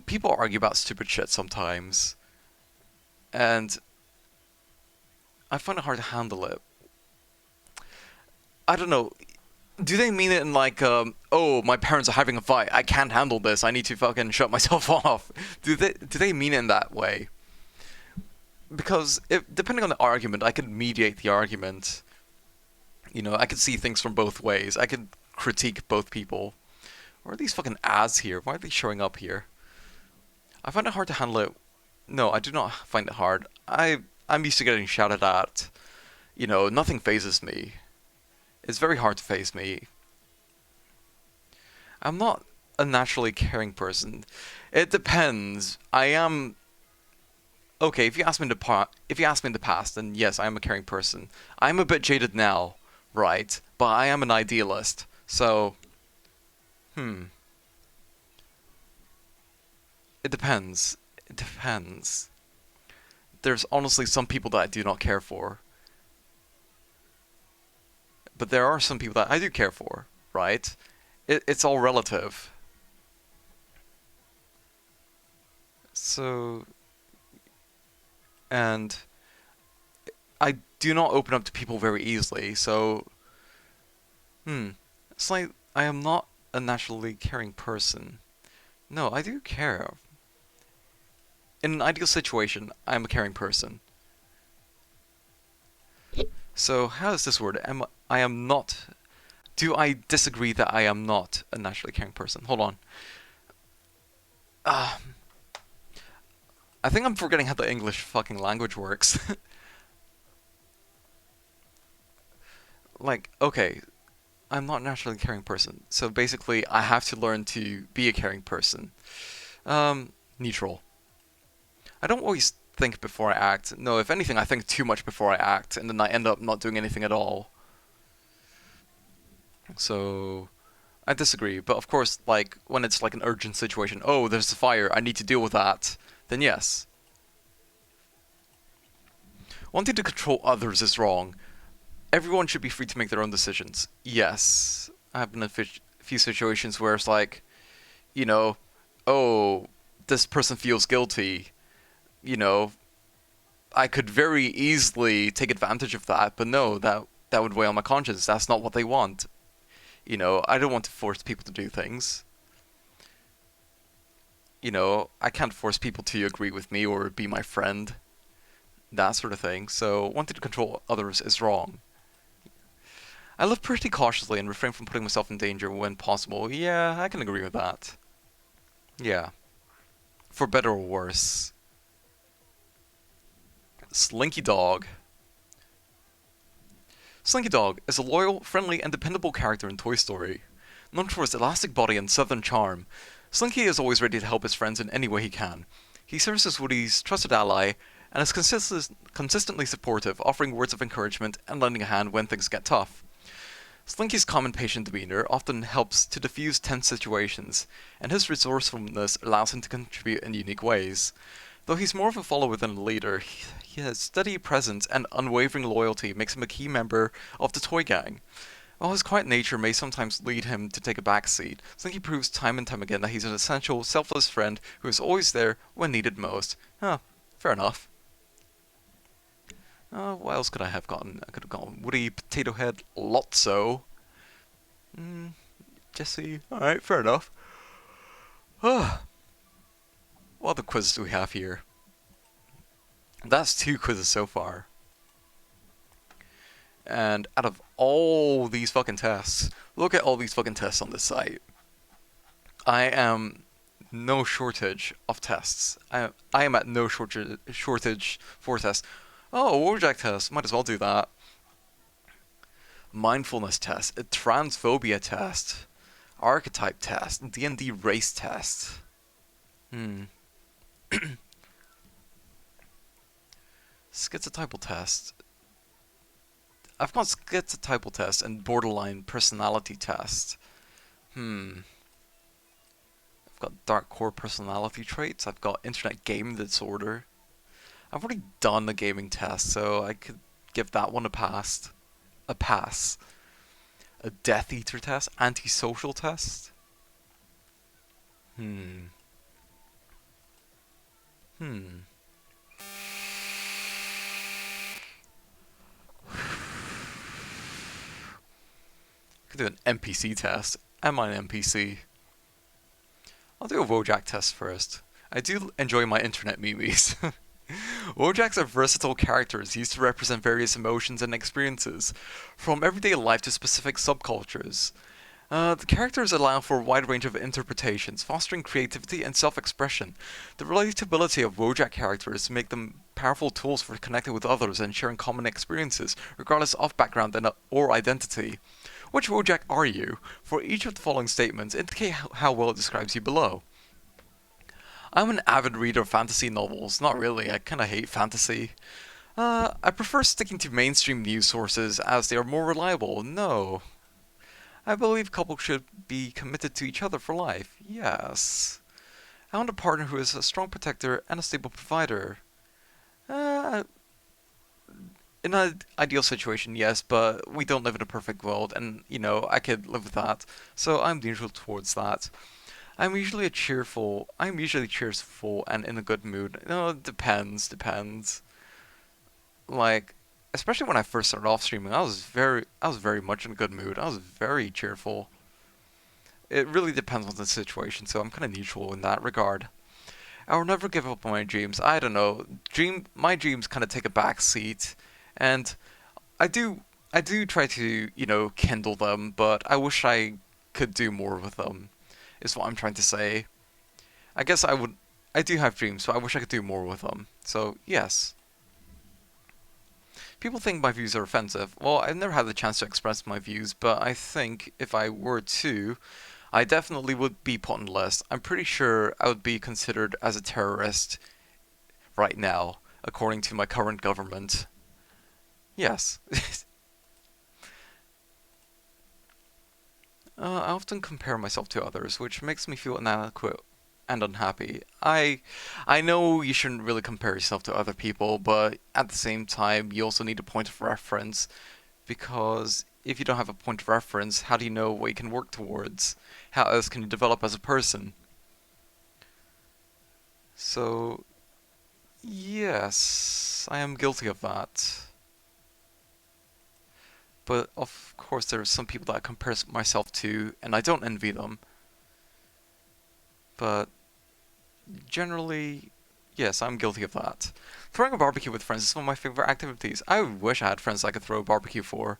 People argue about stupid shit sometimes, and I find it hard to handle it. I don't know. Do they mean it in like, oh, my parents are having a fight. I can't handle this. I need to fucking shut myself off. Do they mean it in that way? Because depending on the argument, I could mediate the argument. I could see things from both ways. I could critique both people. Where are these fucking ads here? Why are they showing up here? I find it hard to handle it. No, I do not find it hard. I'm used to getting shouted at. Nothing phases me. It's very hard to face me. I'm not a naturally caring person. It depends. I am okay. If you ask me in the past, then yes, I am a caring person. I'm a bit jaded now, right? But I am an idealist. So, it depends. It depends. There's honestly some people that I do not care for. But there are some people that I do care for, right? It's all relative. So, and I do not open up to people very easily, so, it's like I am not a naturally caring person. No, I do care. In an ideal situation, I'm a caring person. So, how does this word? I am not. Do I disagree that I am not a naturally caring person? Hold on. I think I'm forgetting how the English fucking language works. Like, okay, I'm not a naturally caring person, so basically I have to learn to be a caring person. Neutral. I don't always think before I act. No, if anything, I think too much before I act, and then I end up not doing anything at all. So, I disagree. But of course, like, when it's like an urgent situation, oh, there's a fire, I need to deal with that, then yes. Wanting to control others is wrong. Everyone should be free to make their own decisions. Yes. I've been in a few situations where it's like, you know, oh, this person feels guilty. You know, I could very easily take advantage of that, but no, that would weigh on my conscience. That's not what they want. I don't want to force people to do things. I can't force people to agree with me or be my friend, that sort of thing. So wanting to control others is wrong. I live pretty cautiously and refrain from putting myself in danger when possible. Yeah, I can agree with that. Yeah. For better or worse. Slinky Dog. Slinky Dog is a loyal, friendly, and dependable character in Toy Story. Known for his elastic body and southern charm, Slinky is always ready to help his friends in any way he can. He serves as Woody's trusted ally and is consistently supportive, offering words of encouragement and lending a hand when things get tough. Slinky's calm and patient demeanor often helps to diffuse tense situations, and his resourcefulness allows him to contribute in unique ways. Though he's more of a follower than a leader, his steady presence and unwavering loyalty makes him a key member of the toy gang. While his quiet nature may sometimes lead him to take a backseat, Slinky proves time and time again that he's an essential, selfless friend who is always there when needed most. Huh, fair enough. What else could I have gotten? I could have gotten Woody, Potato Head, Lotso. Jesse. Alright, fair enough. What other quizzes do we have here? That's 2 quizzes so far. And out of all these fucking tests, look at all these fucking tests on this site. I am no shortage of tests. I am at no shortage for tests. Oh, Wojak test. Might as well do that. Mindfulness test. A transphobia test. Archetype test. D&D race test. Schizotypal test. I've got schizotypal test and borderline personality test. I've got dark core personality traits. I've got internet game disorder. I've already done the gaming test, so I could give that one a pass. A pass. A Death Eater test. Antisocial test. Could do an NPC test. Am I an NPC? I'll do a Wojak test first. I do enjoy my internet memes. Wojaks are versatile characters used to represent various emotions and experiences, from everyday life to specific subcultures. The characters allow for a wide range of interpretations, fostering creativity and self-expression. The relatability of Wojak characters make them powerful tools for connecting with others and sharing common experiences, regardless of background or identity. Which Wojak are you? For each of the following statements, indicate how well it describes you below. I'm an avid reader of fantasy novels. Not really, I kinda hate fantasy. I prefer sticking to mainstream news sources as they are more reliable. No. I believe couples should be committed to each other for life. Yes. I want a partner who is a strong protector and a stable provider. In an ideal situation, yes, but we don't live in a perfect world, and, I could live with that. So I'm neutral towards that. I'm usually cheerful and in a good mood. It depends. Like, especially when I first started off streaming, I was very much in a good mood. I was very cheerful. It really depends on the situation, so I'm kind of neutral in that regard. I will never give up on my dreams. I don't know. My dreams kind of take a back seat, and I do try to, kindle them, but I wish I could do more with them, is what I'm trying to say. I guess I do have dreams, so I wish I could do more with them. So, yes. People think my views are offensive. Well, I've never had the chance to express my views, but I think if I were to, I definitely would be put on the list. I'm pretty sure I would be considered as a terrorist right now, according to my current government. Yes. I often compare myself to others, which makes me feel inadequate and unhappy. I know you shouldn't really compare yourself to other people, but at the same time, you also need a point of reference, because if you don't have a point of reference, how do you know what you can work towards? How else can you develop as a person? So, yes, I am guilty of that. But of course, there are some people that I compare myself to, and I don't envy them. But Generally, yes, I'm guilty of that. Throwing a barbecue with friends is one of my favorite activities. I wish I had friends I could throw a barbecue for.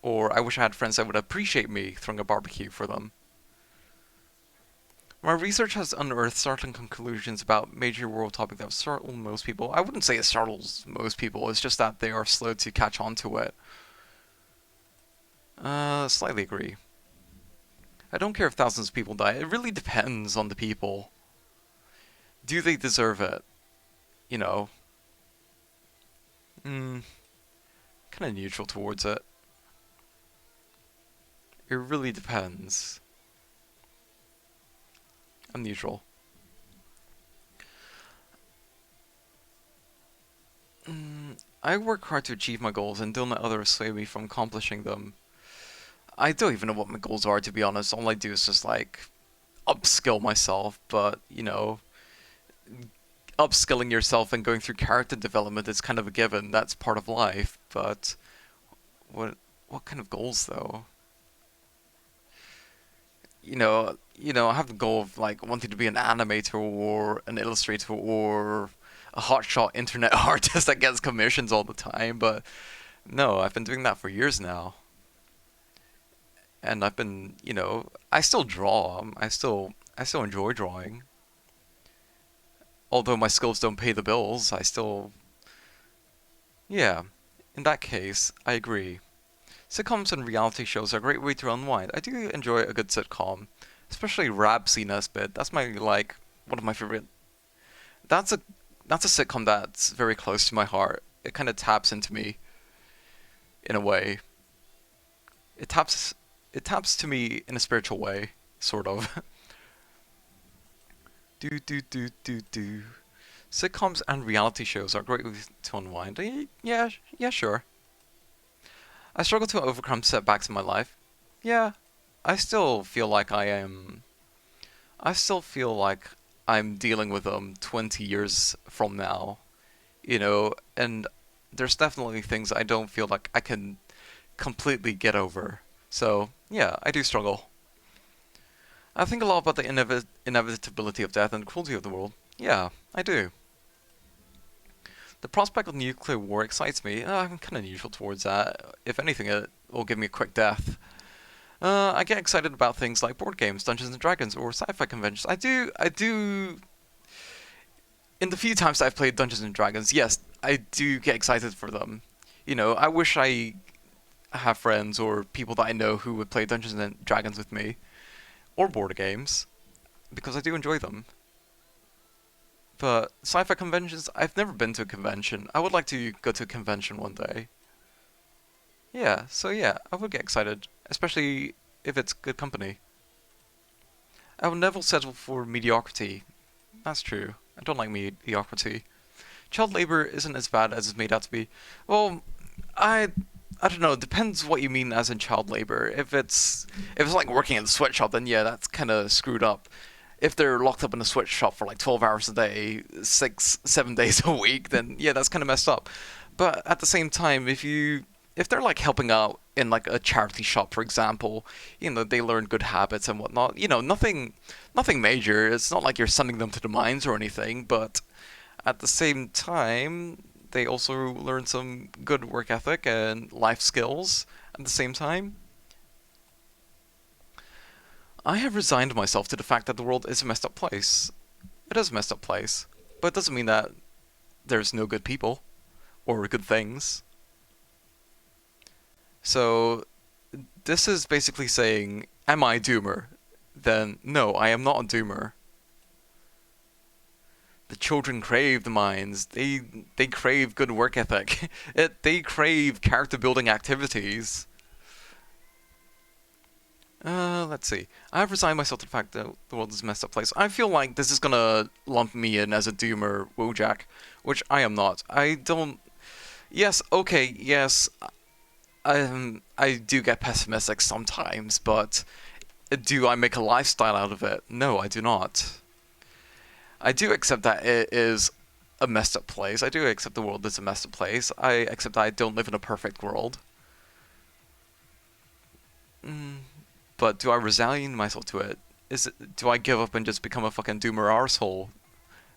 Or I wish I had friends that would appreciate me throwing a barbecue for them. My research has unearthed startling conclusions about major world topic that startle most people. I wouldn't say it startles most people, it's just that they are slow to catch on to it. Slightly agree. I don't care if thousands of people die, it really depends on the people. Do they deserve it? You know, kind of neutral towards it. It really depends. I'm neutral. I work hard to achieve my goals and don't let others sway me from accomplishing them. I don't even know what my goals are, to be honest. All I do is just like upskill myself, but upskilling yourself and going through character development is kind of a given. That's part of life. But what what kind of goals though? I have the goal of like wanting to be an animator or an illustrator or a hotshot internet artist that gets commissions all the time. But no, I've been doing that for years now, and I've been, I still draw. I still enjoy drawing. Although my skills don't pay the bills, I still, yeah. In that case, I agree. Sitcoms and reality shows are a great way to unwind. I do enjoy a good sitcom, especially Rabsy Nesbitt. That's my like one of my favorite. That's a that's a sitcom that's very close to my heart. It kind of taps into me in a way. It taps it taps to me in a spiritual way, sort of. do do do do do. Sitcoms and reality shows are great ways to unwind. Yeah, yeah, sure. I struggle to overcome setbacks in my life. Yeah, I still feel like I am. I still feel like I'm dealing with them 20 years from now, and there's definitely things I don't feel like I can completely get over. So, yeah, I do struggle. I think a lot about the inevitability of death and the cruelty of the world. Yeah, I do. The prospect of nuclear war excites me. I'm kind of neutral towards that. If anything, it will give me a quick death. I get excited about things like board games, Dungeons and Dragons, or sci-fi conventions. I do. In the few times I've played Dungeons and Dragons, yes, I do get excited for them. I wish I have friends or people that I know who would play Dungeons and Dragons with me, or board games, because I do enjoy them. But sci-fi conventions, I've never been to a convention. I would like to go to a convention one day. Yeah, so yeah, I would get excited, especially if it's good company. I will never settle for mediocrity. That's true. I don't like mediocrity. Child labor isn't as bad as it's made out to be. Well, I I don't know. It depends what you mean as in child labor. If it's like working in a sweatshop, then yeah, that's kind of screwed up. If they're locked up in a sweatshop for like 12 hours a day, 7 days a week, then yeah, that's kind of messed up. But at the same time, if they're like helping out in like a charity shop, for example, they learn good habits and whatnot. Nothing major. It's not like you're sending them to the mines or anything, but at the same time, they also learn some good work ethic and life skills at the same time. I have resigned myself to the fact that the world is a messed up place. It is a messed up place, but it doesn't mean that there's no good people or good things. So this is basically saying, am I a doomer? Then no, I am not a doomer. The children crave the minds. They crave good work ethic. They crave character building activities. Let's see. I've resigned myself to the fact that the world is a messed up place. I feel like this is gonna lump me in as a doomer, Wojak, which I am not. I don't. Yes, okay, yes. I do get pessimistic sometimes, but do I make a lifestyle out of it? No, I do not. I do accept that it is a messed up place. I do accept the world is a messed up place. I accept that I don't live in a perfect world. Mm, but do I resign myself to it? do I give up and just become a fucking doomer arsehole?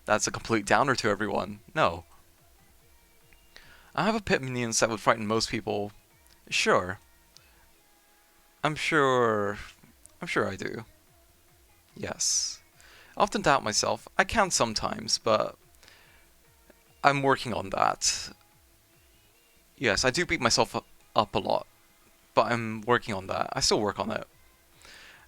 That's a complete downer to everyone. No. I have opinions that would frighten most people. Sure. I'm sure. I'm sure I do. Yes. I often doubt myself. I can sometimes, but I'm working on that. Yes, I do beat myself up a lot, but I'm working on that. I still work on it.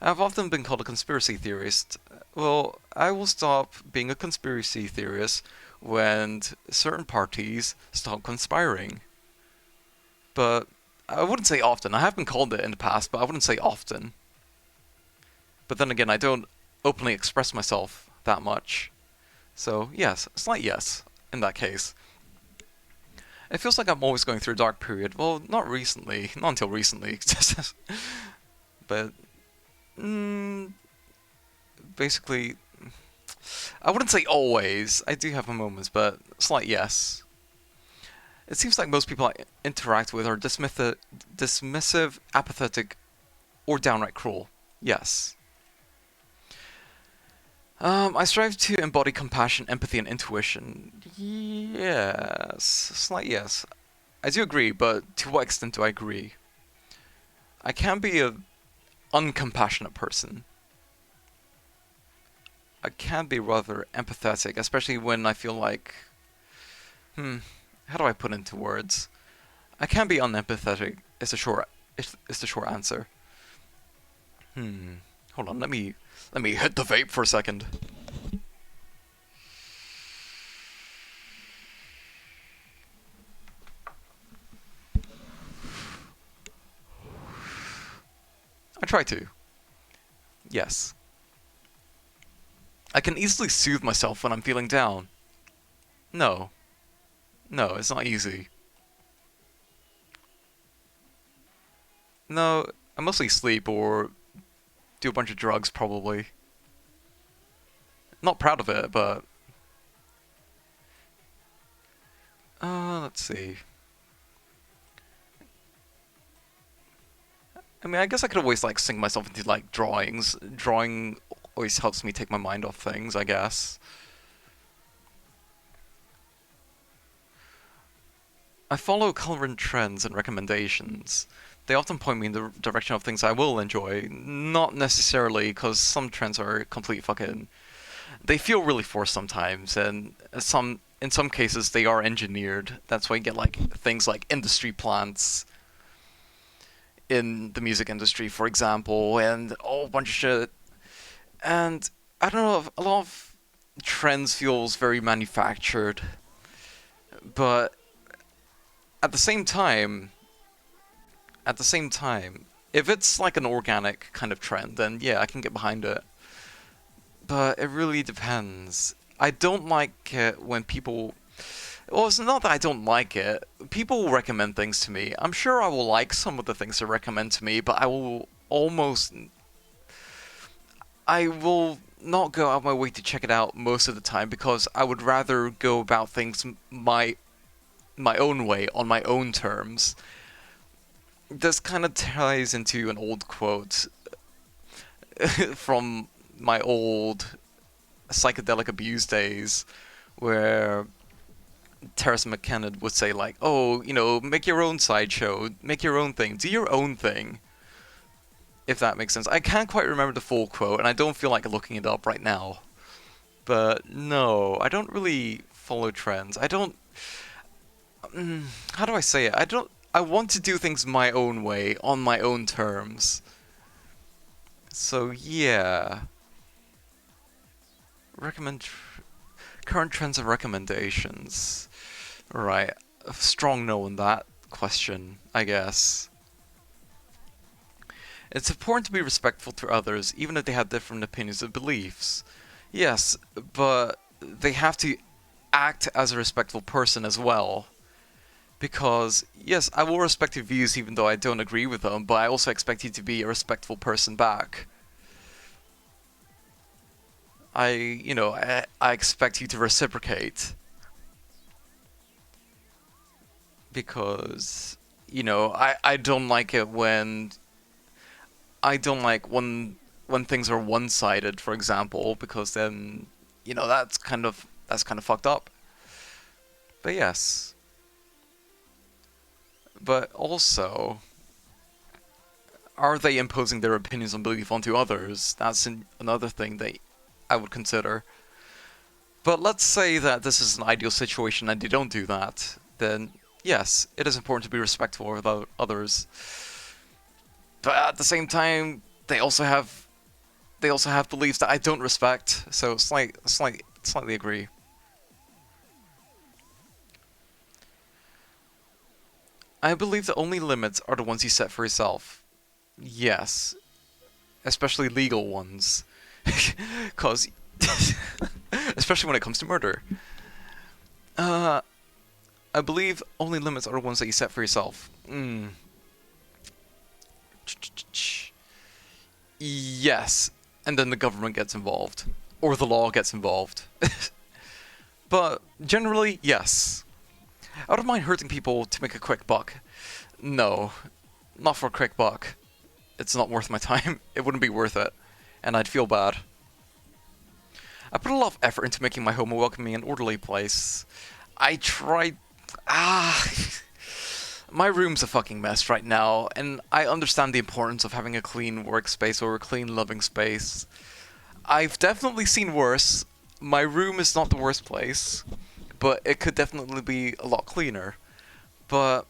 I've often been called a conspiracy theorist. Well, I will stop being a conspiracy theorist when certain parties stop conspiring. But I wouldn't say often. I have been called it in the past, but I wouldn't say often. But then again, I don't openly express myself that much. So, yes, a slight yes in that case. It feels like I'm always going through a dark period. Well, not recently. Not until recently. But, mm, basically, I wouldn't say always. I do have my moments, but slight yes. It seems like most people I interact with are dismissive, apathetic, or downright cruel. Yes. I strive to embody compassion, empathy, and intuition. Yes. Slight yes. I do agree, but to what extent do I agree? I can be a uncompassionate person. I can be rather empathetic, especially when I feel like... how do I put into words? I can be unempathetic, is the short answer. Hold on, let me hit the vape for a second. I try to. Yes. I can easily soothe myself when I'm feeling down. No. No, it's not easy. No, I mostly sleep or do a bunch of drugs, probably. Not proud of it, but... let's see. I mean, I guess I could always, like, sink myself into, like, drawings. Drawing always helps me take my mind off things, I guess. I follow current trends and recommendations. They often point me in the direction of things I will enjoy, not necessarily because some trends are complete fucking... They feel really forced sometimes, and in some cases they are engineered. That's why you get like things like industry plants in the music industry, for example, and a whole bunch of shit. And I don't know, a lot of trends feels very manufactured, but at the same time, if it's like an organic kind of trend, then yeah, I can get behind it. But it really depends. I don't like it when people... Well, it's not that I don't like it. People will recommend things to me. I'm sure I will like some of the things they recommend to me, but I will almost... I will not go out of my way to check it out most of the time because I would rather go about things my own way, on my own terms. This kind of ties into an old quote from my old psychedelic abuse days, where Terence McKenna would say like, "Oh, you know, make your own sideshow, make your own thing, do your own thing." If that makes sense. I can't quite remember the full quote, and I don't feel like looking it up right now. But no, I don't really follow trends. I don't. How do I say it? I don't. I want to do things my own way, on my own terms. So yeah. Recommend current trends and recommendations. Right. A strong no on that question, I guess. It's important to be respectful to others, even if they have different opinions and beliefs. Yes, but they have to act as a respectful person as well. Because, yes, I will respect your views even though I don't agree with them, but I also expect you to be a respectful person back. I expect you to reciprocate. Because, I don't like it when... I don't like when when things are one-sided, for example, because then, you know, that's kind of fucked up. But yes. But also, are they imposing their opinions and belief onto others? That's another thing that I would consider. But let's say that this is an ideal situation and they don't do that, then yes, it is important to be respectful of others. But at the same time, they also have beliefs that I don't respect, so slightly agree. I believe the only limits are the ones you set for yourself. Yes, especially legal ones. Cause especially when it comes to murder. I believe only limits are the ones that you set for yourself. Yes, and then the government gets involved. Or the law gets involved. But generally, yes. I don't mind hurting people to make a quick buck. No, not for a quick buck. It's not worth my time. It wouldn't be worth it. And I'd feel bad. I put a lot of effort into making my home a welcoming and orderly place. I tried... My room's a fucking mess right now, and I understand the importance of having a clean workspace or a clean living space. I've definitely seen worse. My room is not the worst place, but it could definitely be a lot cleaner. But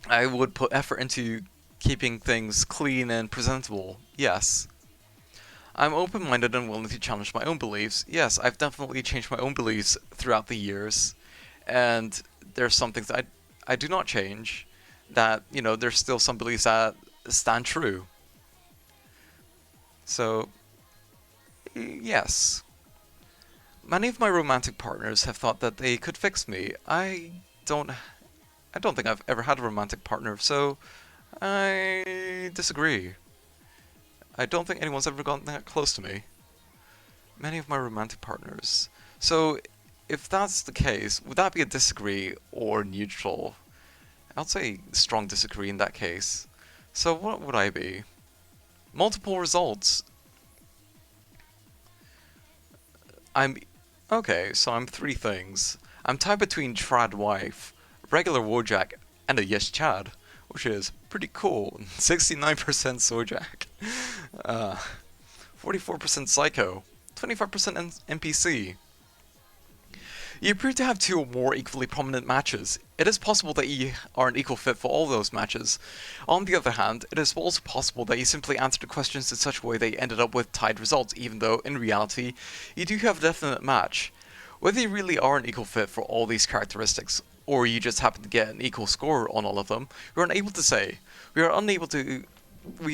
I would put effort into keeping things clean and presentable, yes. I'm open-minded and willing to challenge my own beliefs. Yes, I've definitely changed my own beliefs throughout the years, and there's some things that I do not change, that, you know, there's still some beliefs that stand true. So, yes. Many of my romantic partners have thought that they could fix me. I don't think I've ever had a romantic partner, so I disagree. I don't think anyone's ever gotten that close to me. Many of my romantic partners. So, if that's the case, would that be a disagree or neutral? I'd say strong disagree in that case. So what would I be? Multiple results. Okay, so I'm three things. I'm tied between trad wife, regular Wojak, and a yes Chad, which is pretty cool. 69% Sojak, 44% Psycho, 25% NPC. You appear to have two or more equally prominent matches. It is possible that you are an equal fit for all those matches. On the other hand, it is also possible that you simply answered the questions in such a way that you ended up with tied results, even though, in reality, you do have a definite match. Whether you really are an equal fit for all these characteristics, or you just happen to get an equal score on all of them, we are unable to say. We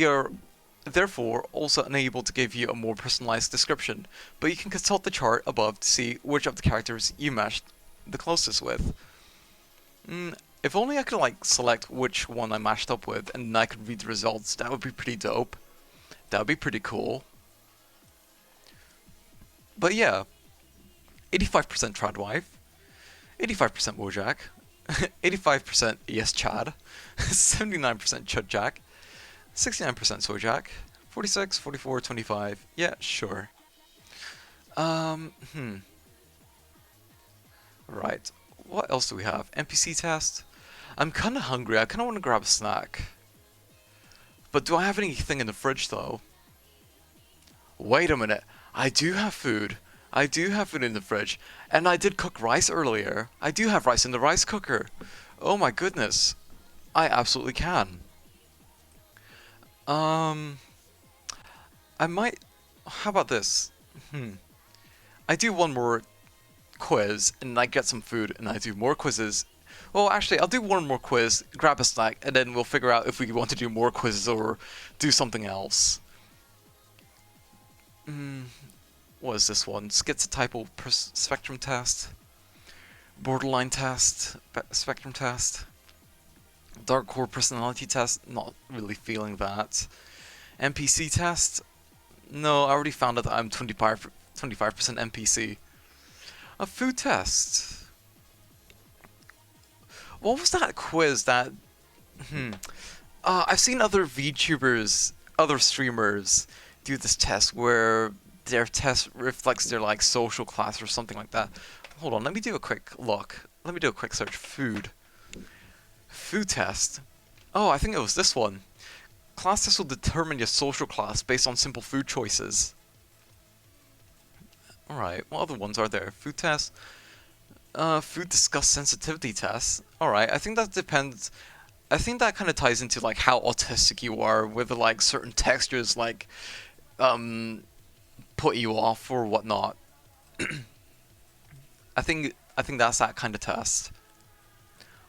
are therefore also unable to give you a more personalized description, but you can consult the chart above to see which of the characters you matched the closest with. If only I could select which one I matched up with and I could read the results, that would be pretty dope. That would be pretty cool. But yeah, 85% Tradwife, 85% Wojak, 85% Yes Chad, 79% Chudjak, 69% Sojak, 46, 44, 25, yeah, sure. Right, what else do we have? NPC test? I'm kinda hungry, I kinda wanna grab a snack. But do I have anything in the fridge though? Wait a minute, I do have food. I do have food in the fridge. And I did cook rice earlier. I do have rice in the rice cooker. Oh my goodness. I absolutely can. I might... How about this? I do one more quiz, and I get some food, and I do more quizzes. Well, actually, I'll do one more quiz, grab a snack, and then we'll figure out if we want to do more quizzes or do something else. What is this one? Schizotypal spectrum test. Borderline test. Spectrum test. Dark core personality test. Not really feeling that. NPC test. No, I already found out that I'm 25% NPC. A food test. What was that quiz that... I've seen other VTubers, other streamers do this test where their test reflects their like social class or something like that. Hold on, let me do a quick look. Let me do a quick search. Food test. Oh, I think it was this one. Class test will determine your social class based on simple food choices. Alright, what other ones are there? Food test. Food disgust sensitivity test. Alright, I think that depends. I think that kind of ties into like how autistic you are, whether like certain textures like put you off or whatnot. I think that's that kind of test.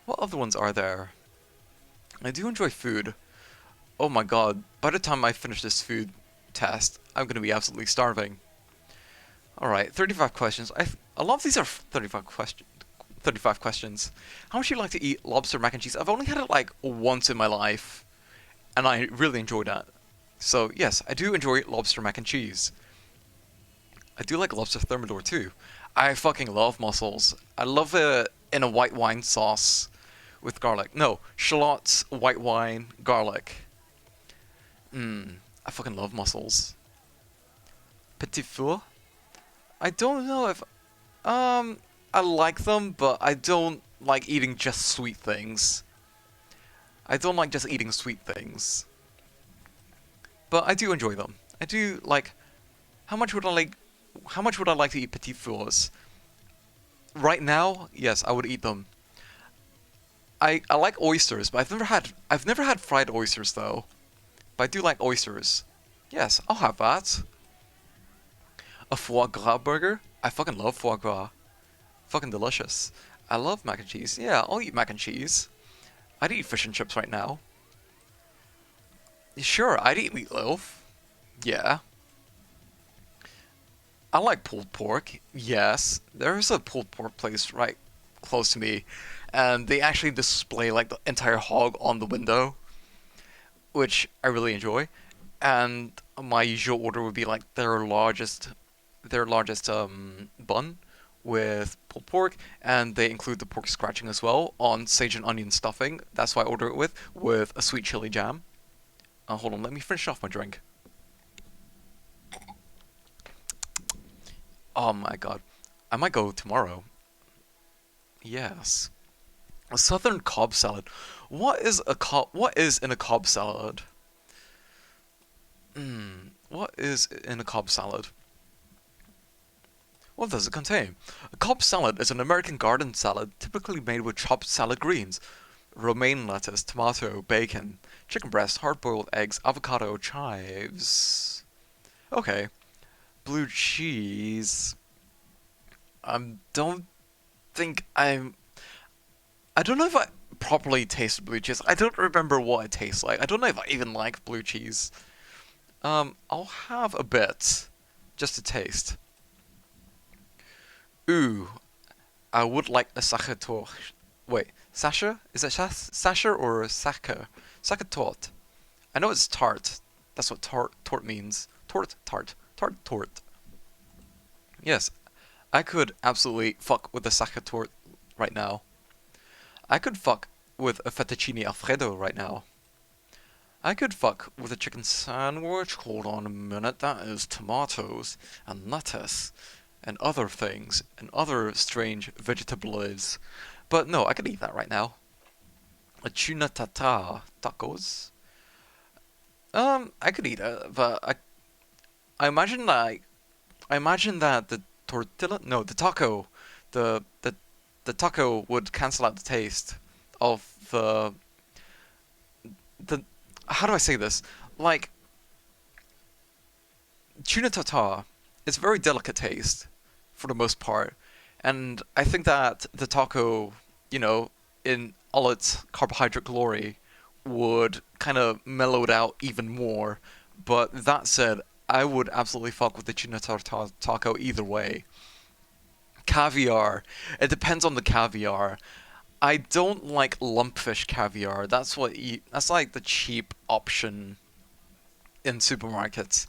What other ones are there? I do enjoy food. Oh my god, by the time I finish this food test, I'm gonna be absolutely starving. Alright, 35 questions. A lot of these are 35 questions. How much do you like to eat lobster mac and cheese? I've only had it like once in my life, and I really enjoyed that. So yes, I do enjoy lobster mac and cheese. I do like lobster thermidor too. I fucking love mussels. I love it in a white wine sauce with garlic. No, shallots, white wine, garlic. I fucking love mussels. Petit four? I don't know if I like them, but I don't like eating just sweet things. I don't like just eating sweet things. But I do enjoy them. I do like how much would I like to eat petit fours? Right now, yes, I would eat them. I like oysters, but I've never had fried oysters though. But I do like oysters. Yes, I'll have that. A foie gras burger? I fucking love foie gras. Fucking delicious. I love mac and cheese. Yeah, I'll eat mac and cheese. I'd eat fish and chips right now. Sure, I'd eat meatloaf. Yeah. I like pulled pork. Yes. There's a pulled pork place right close to me. And they actually display like the entire hog on the window, which I really enjoy. And my usual order would be like their largest bun with pulled pork, and they include the pork scratching as well on sage and onion stuffing. That's why I order it with a sweet chili jam. Hold on, let me finish off my drink. Oh my god, I might go tomorrow. Yes, a southern Cobb salad. What is in a Cobb salad? What is in a Cobb salad? What does it contain? A Cobb salad is an American garden salad typically made with chopped salad greens, romaine lettuce, tomato, bacon, chicken breast, hard-boiled eggs, avocado, chives. Okay. Blue cheese. Don't think I don't know if I properly tasted blue cheese. I don't remember what it tastes like. I don't know if I even like blue cheese. I'll have a bit, just to taste. Ooh, I would like a Sacher Torte. Wait, Sacher? Is it Sacher or Sacher? Sacher Torte. I know it's tart. That's what tort means. Tart. Yes, I could absolutely fuck with a Sacher Torte right now. I could fuck with a fettuccine alfredo right now. I could fuck with a chicken sandwich. Hold on a minute, that is tomatoes and lettuce and other things and other strange vegetables. But no, I could eat that right now. A tuna tartare tacos. I could eat it, but I imagine that the tortilla, no, the the the taco would cancel out the taste of the how do I say this? Like tuna tartare, it's a very delicate taste for the most part, and I think that the taco, in all its carbohydrate glory, would kind of mellow it out even more. But that said, I would absolutely fuck with the tuna tartare taco either way. Caviar, it depends on the caviar. I don't like lumpfish caviar. That's like the cheap option in supermarkets.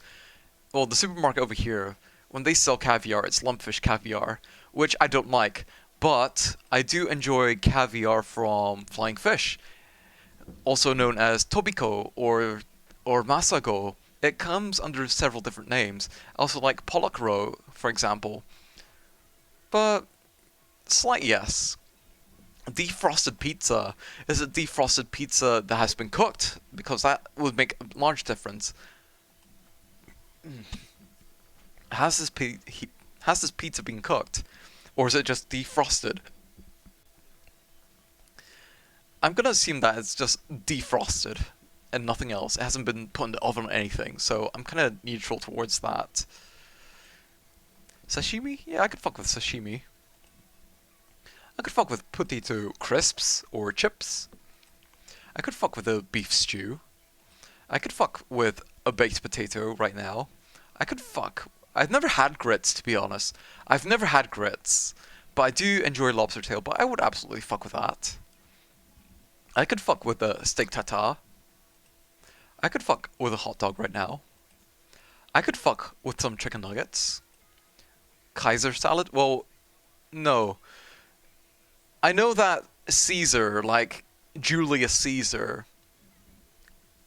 Well, the supermarket over here, when they sell caviar, it's lumpfish caviar, which I don't like. But I do enjoy caviar from flying fish, also known as tobiko or masago It comes under several different names, also like Pollock roll, for example. But slight yes. Defrosted pizza is a defrosted pizza that has been cooked, because that would make a large difference. Has this pizza been cooked, or is it just defrosted? I'm gonna assume that it's just defrosted and nothing else. It hasn't been put in the oven or anything, so I'm kind of neutral towards that. Sashimi? Yeah, I could fuck with sashimi. I could fuck with potato crisps or chips. I could fuck with a beef stew. I could fuck with a baked potato right now. I could fuck. I've never had grits, to be honest. I've never had grits, but I do enjoy lobster tail, but I would absolutely fuck with that. I could fuck with a steak tartare. I could fuck with a hot dog right now. I could fuck with some chicken nuggets. Kaiser salad? Well, no. I know that Caesar, like Julius Caesar,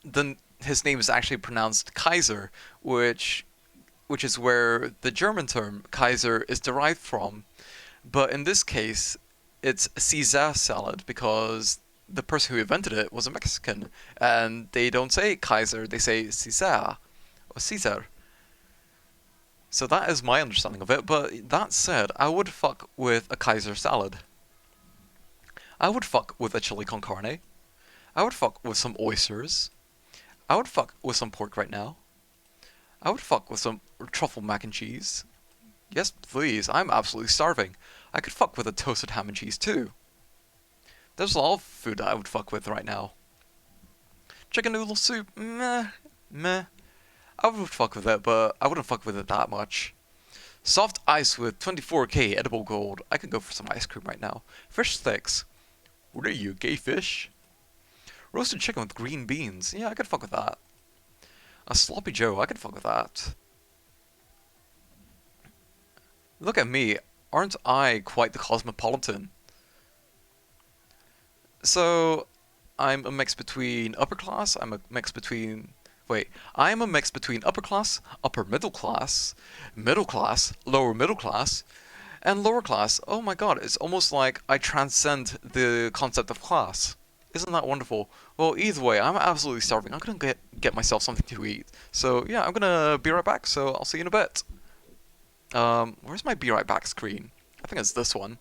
then his name is actually pronounced Kaiser, which is where the German term Kaiser is derived from. But in this case, it's Caesar salad because the person who invented it was a Mexican, and they don't say Kaiser, they say Caesar or Caesar. So that is my understanding of it, but that said, I would fuck with a Kaiser salad. I would fuck with a chili con carne. I would fuck with some oysters. I would fuck with some pork right now. I would fuck with some truffle mac and cheese. Yes, please, I'm absolutely starving. I could fuck with a toasted ham and cheese too. There's a lot of food that I would fuck with right now. Chicken noodle soup, meh, meh. I would fuck with it, but I wouldn't fuck with it that much. Soft ice with 24k edible gold. I could go for some ice cream right now. Fish sticks. What are you, gay fish? Roasted chicken with green beans. Yeah, I could fuck with that. A sloppy joe. I could fuck with that. Look at me. Aren't I quite the cosmopolitan? So, I'm a mix between upper class. I'm a mix between upper class, upper middle class, lower middle class, and lower class. Oh my god, it's almost like I transcend the concept of class. Isn't that wonderful? Well, either way, I'm absolutely starving. I'm gonna get myself something to eat. So yeah, I'm gonna be right back, so I'll see you in a bit. Where's my be right back screen? I think it's this one.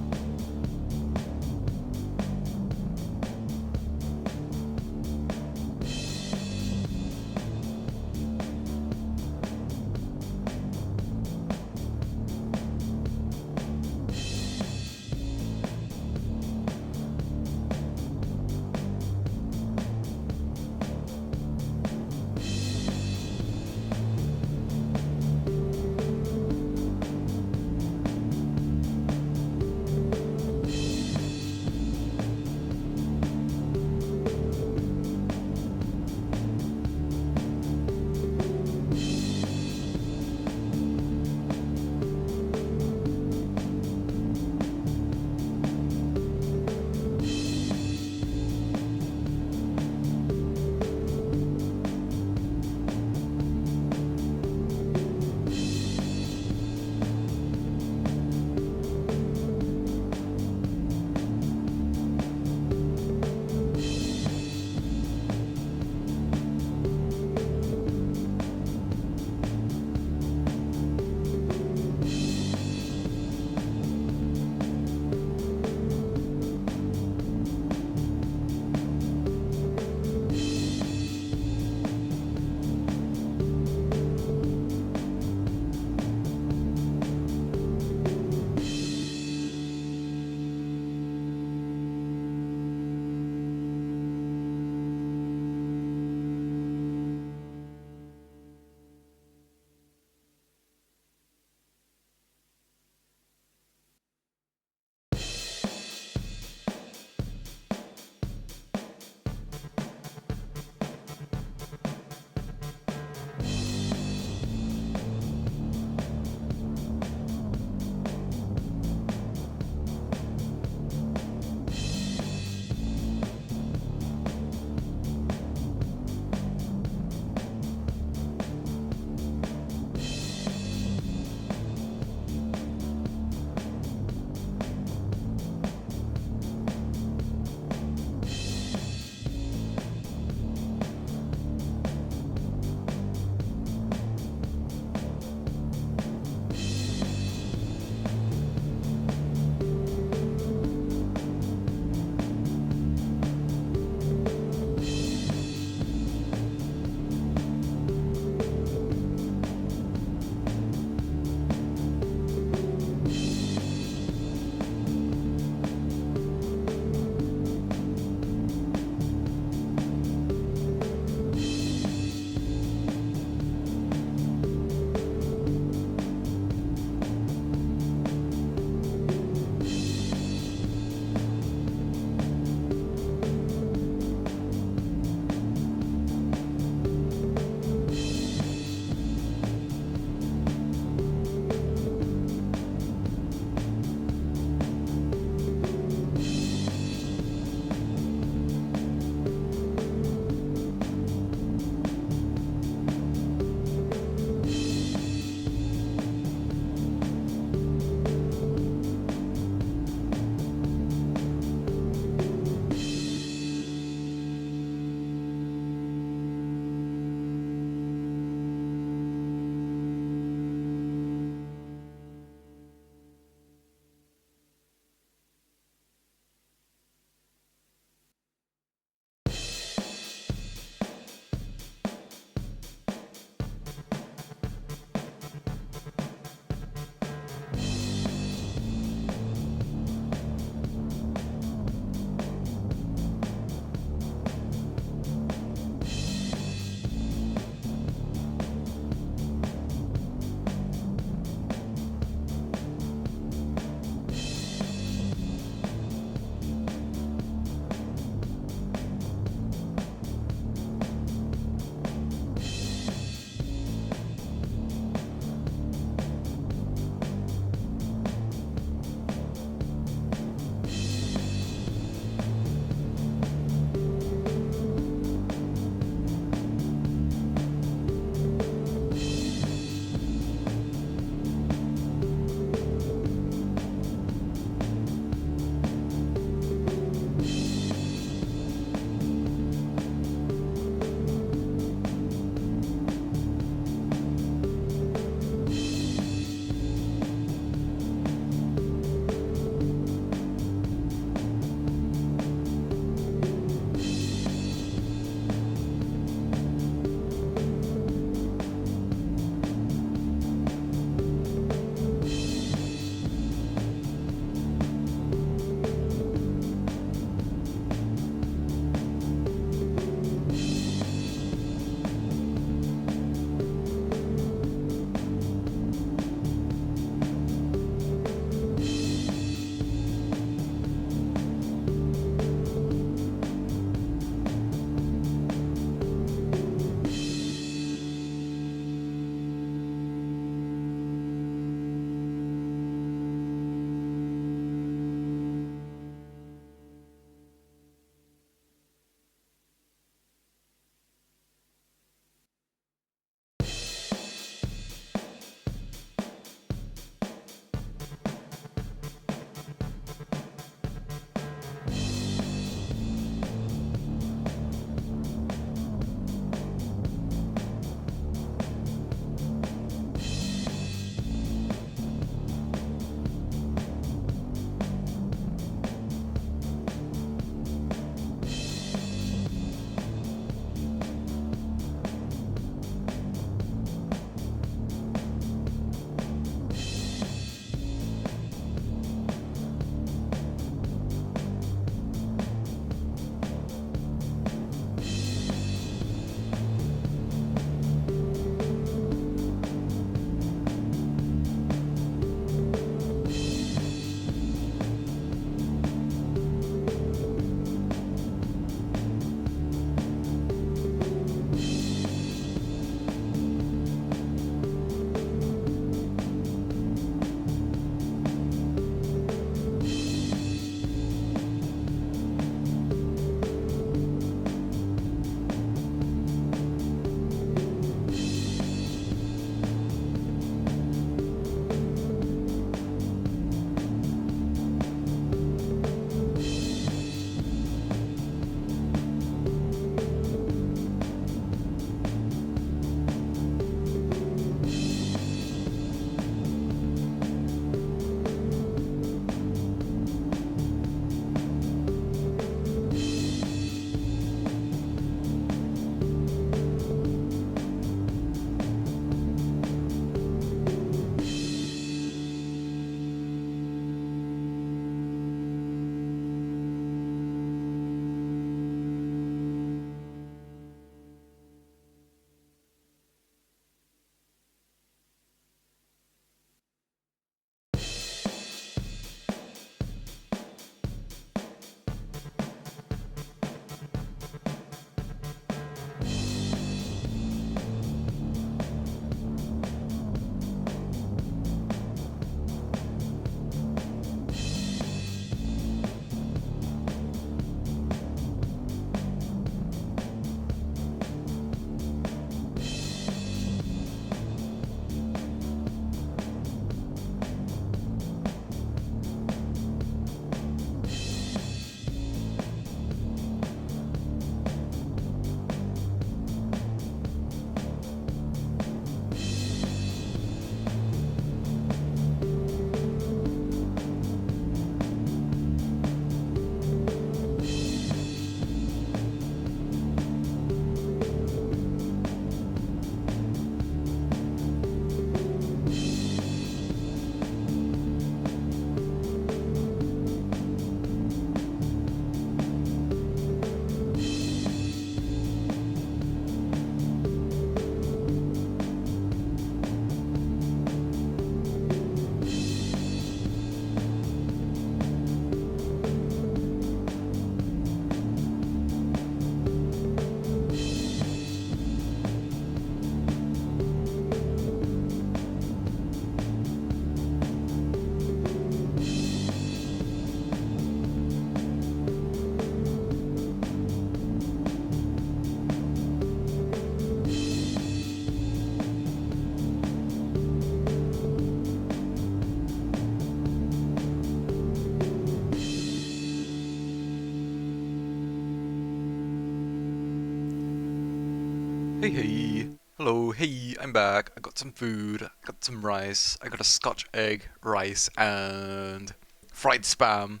Hey, hey. Hello, hey, I'm back. I got some food, I got some rice, I got a scotch egg, rice, and fried spam.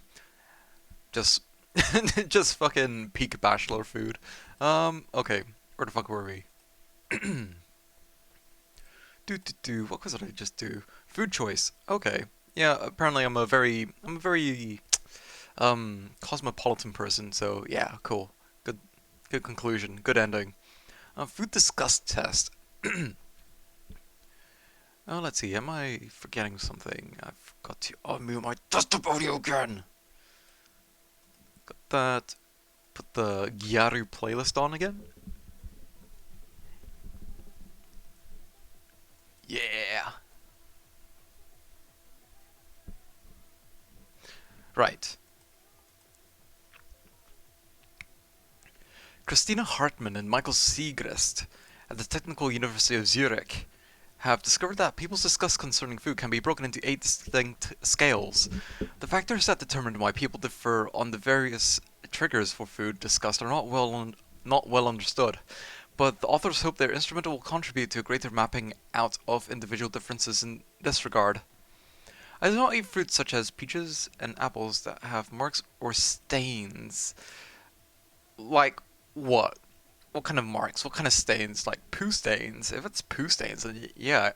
Just, just fucking peak bachelor food. Okay. Where the fuck were we? What was it I just do? Food choice. Okay. Yeah, apparently I'm a very cosmopolitan person, so yeah, cool. Good, good conclusion, good ending. Food disgust test. Oh, let's see. Am I forgetting something? I've got to unmute my desktop audio again. Got that. Put the Gyaru playlist on again. Yeah. Right. Christina Hartmann and Michael Siegrist at the Technical University of Zurich have discovered that people's disgust concerning food can be broken into 8 distinct scales. The factors that determine why people differ on the various triggers for food disgust are not well understood, but the authors hope their instrument will contribute to a greater mapping out of individual differences in this regard. I do not eat fruits such as peaches and apples that have marks or stains. Like what? What kind of marks? What kind of stains? Like poo stains? If it's poo stains, then yeah,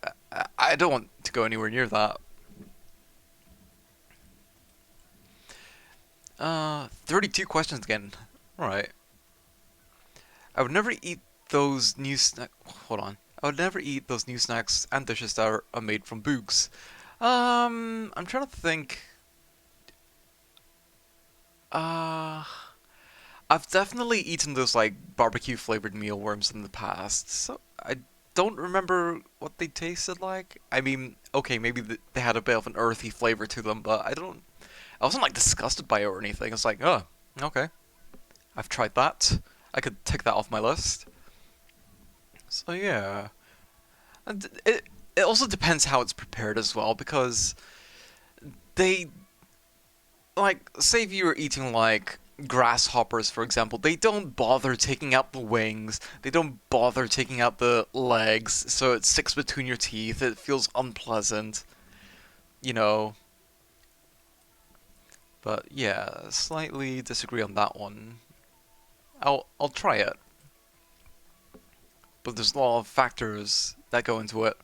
I don't want to go anywhere near that. 32 questions again. Alright. I would never eat those new snack. Hold on. I would never eat those new snacks and dishes that are made from boogs. I'm trying to think. Uh, I've definitely eaten those like barbecue flavored mealworms in the past, so I don't remember what they tasted like. I mean, okay, maybe they had a bit of an earthy flavor to them, but I wasn't like disgusted by it or anything. It's like, oh, okay, I've tried that. I could tick that off my list. So yeah, and it also depends how it's prepared as well because they like say if you were eating like grasshoppers for example, they don't bother taking out the wings, they don't bother taking out the legs, so it sticks between your teeth, it feels unpleasant, you know. But yeah, slightly disagree on that one. I'll try it, but there's a lot of factors that go into it.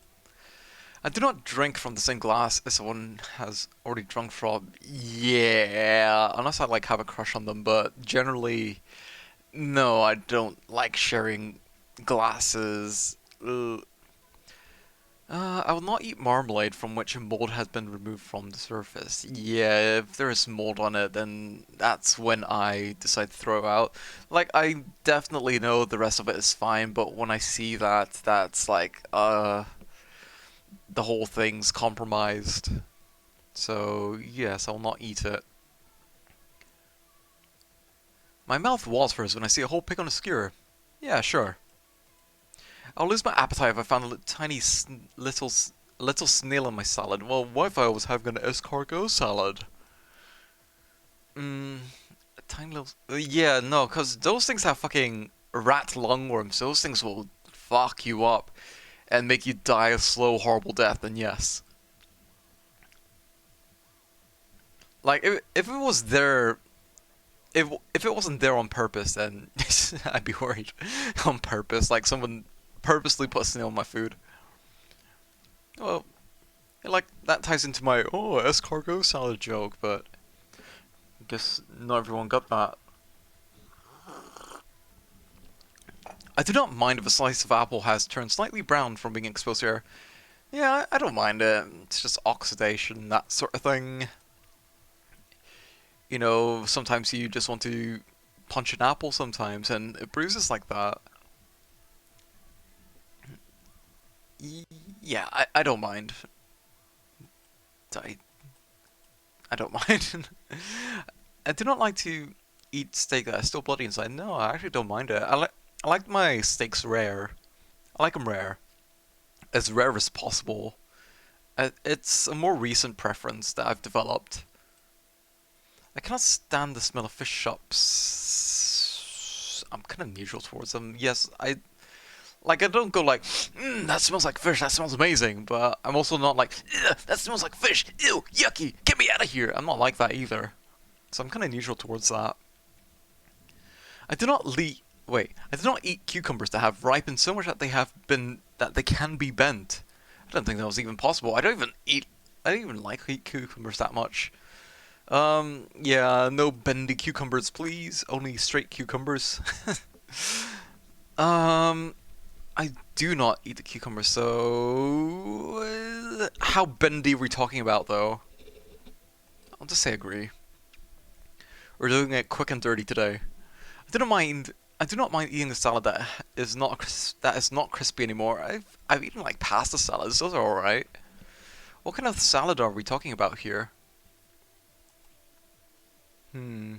I do not drink from the same glass as someone has already drunk from. Yeah, unless I like have a crush on them, but generally, no, I don't like sharing glasses. Ugh. I will not eat marmalade from which mold has been removed from the surface. Yeah, if there is mold on it, then that's when I decide to throw it out. Like, I definitely know the rest of it is fine, but when I see that, that's like, the whole thing's compromised. So, yes, I'll not eat it. My mouth waters when I see a whole pig on a skewer. Yeah, sure. I'll lose my appetite if I found a tiny little snail in my salad. Well, what if I was having an escargot salad? Mmm, a tiny little... yeah, no, because those things have fucking rat lungworms. Those things will fuck you up and make you die a slow, horrible death, and yes. Like, if it was there... if it wasn't there on purpose, then I'd be worried. On purpose, like someone purposely put a snail in my food. Well, like that ties into my escargot salad joke, but I guess not everyone got that. I do not mind if a slice of apple has turned slightly brown from being exposed to air. Yeah, I don't mind it. It's just oxidation, that sort of thing. You know, sometimes you just want to punch an apple sometimes, and it bruises like that. Yeah, I don't mind. I, I don't mind. I do not like to eat steak that is still bloody inside. No, I actually don't mind it. I like my steaks rare. I like them rare, as rare as possible. It's a more recent preference that I've developed. I cannot stand the smell of fish shops. I'm kind of neutral towards them. Yes, I Like, I don't go like, that smells like fish, that smells amazing, but I'm also not like, that smells like fish, ew, yucky, get me out of here. I'm not like that either. So I'm kind of neutral towards that. I do not I do not eat cucumbers that have ripened so much that that they can be bent. I don't think that was even possible. I don't even like eat cucumbers that much. Yeah, no bendy cucumbers, please. Only straight cucumbers. um, I do not eat the cucumbers, so how bendy are we talking about, though? I'll just say agree. We're doing it quick and dirty today. I do not mind. I do not mind eating the salad that is not crispy anymore. I've eaten like pasta salads. Those are all right. What kind of salad are we talking about here? Hmm.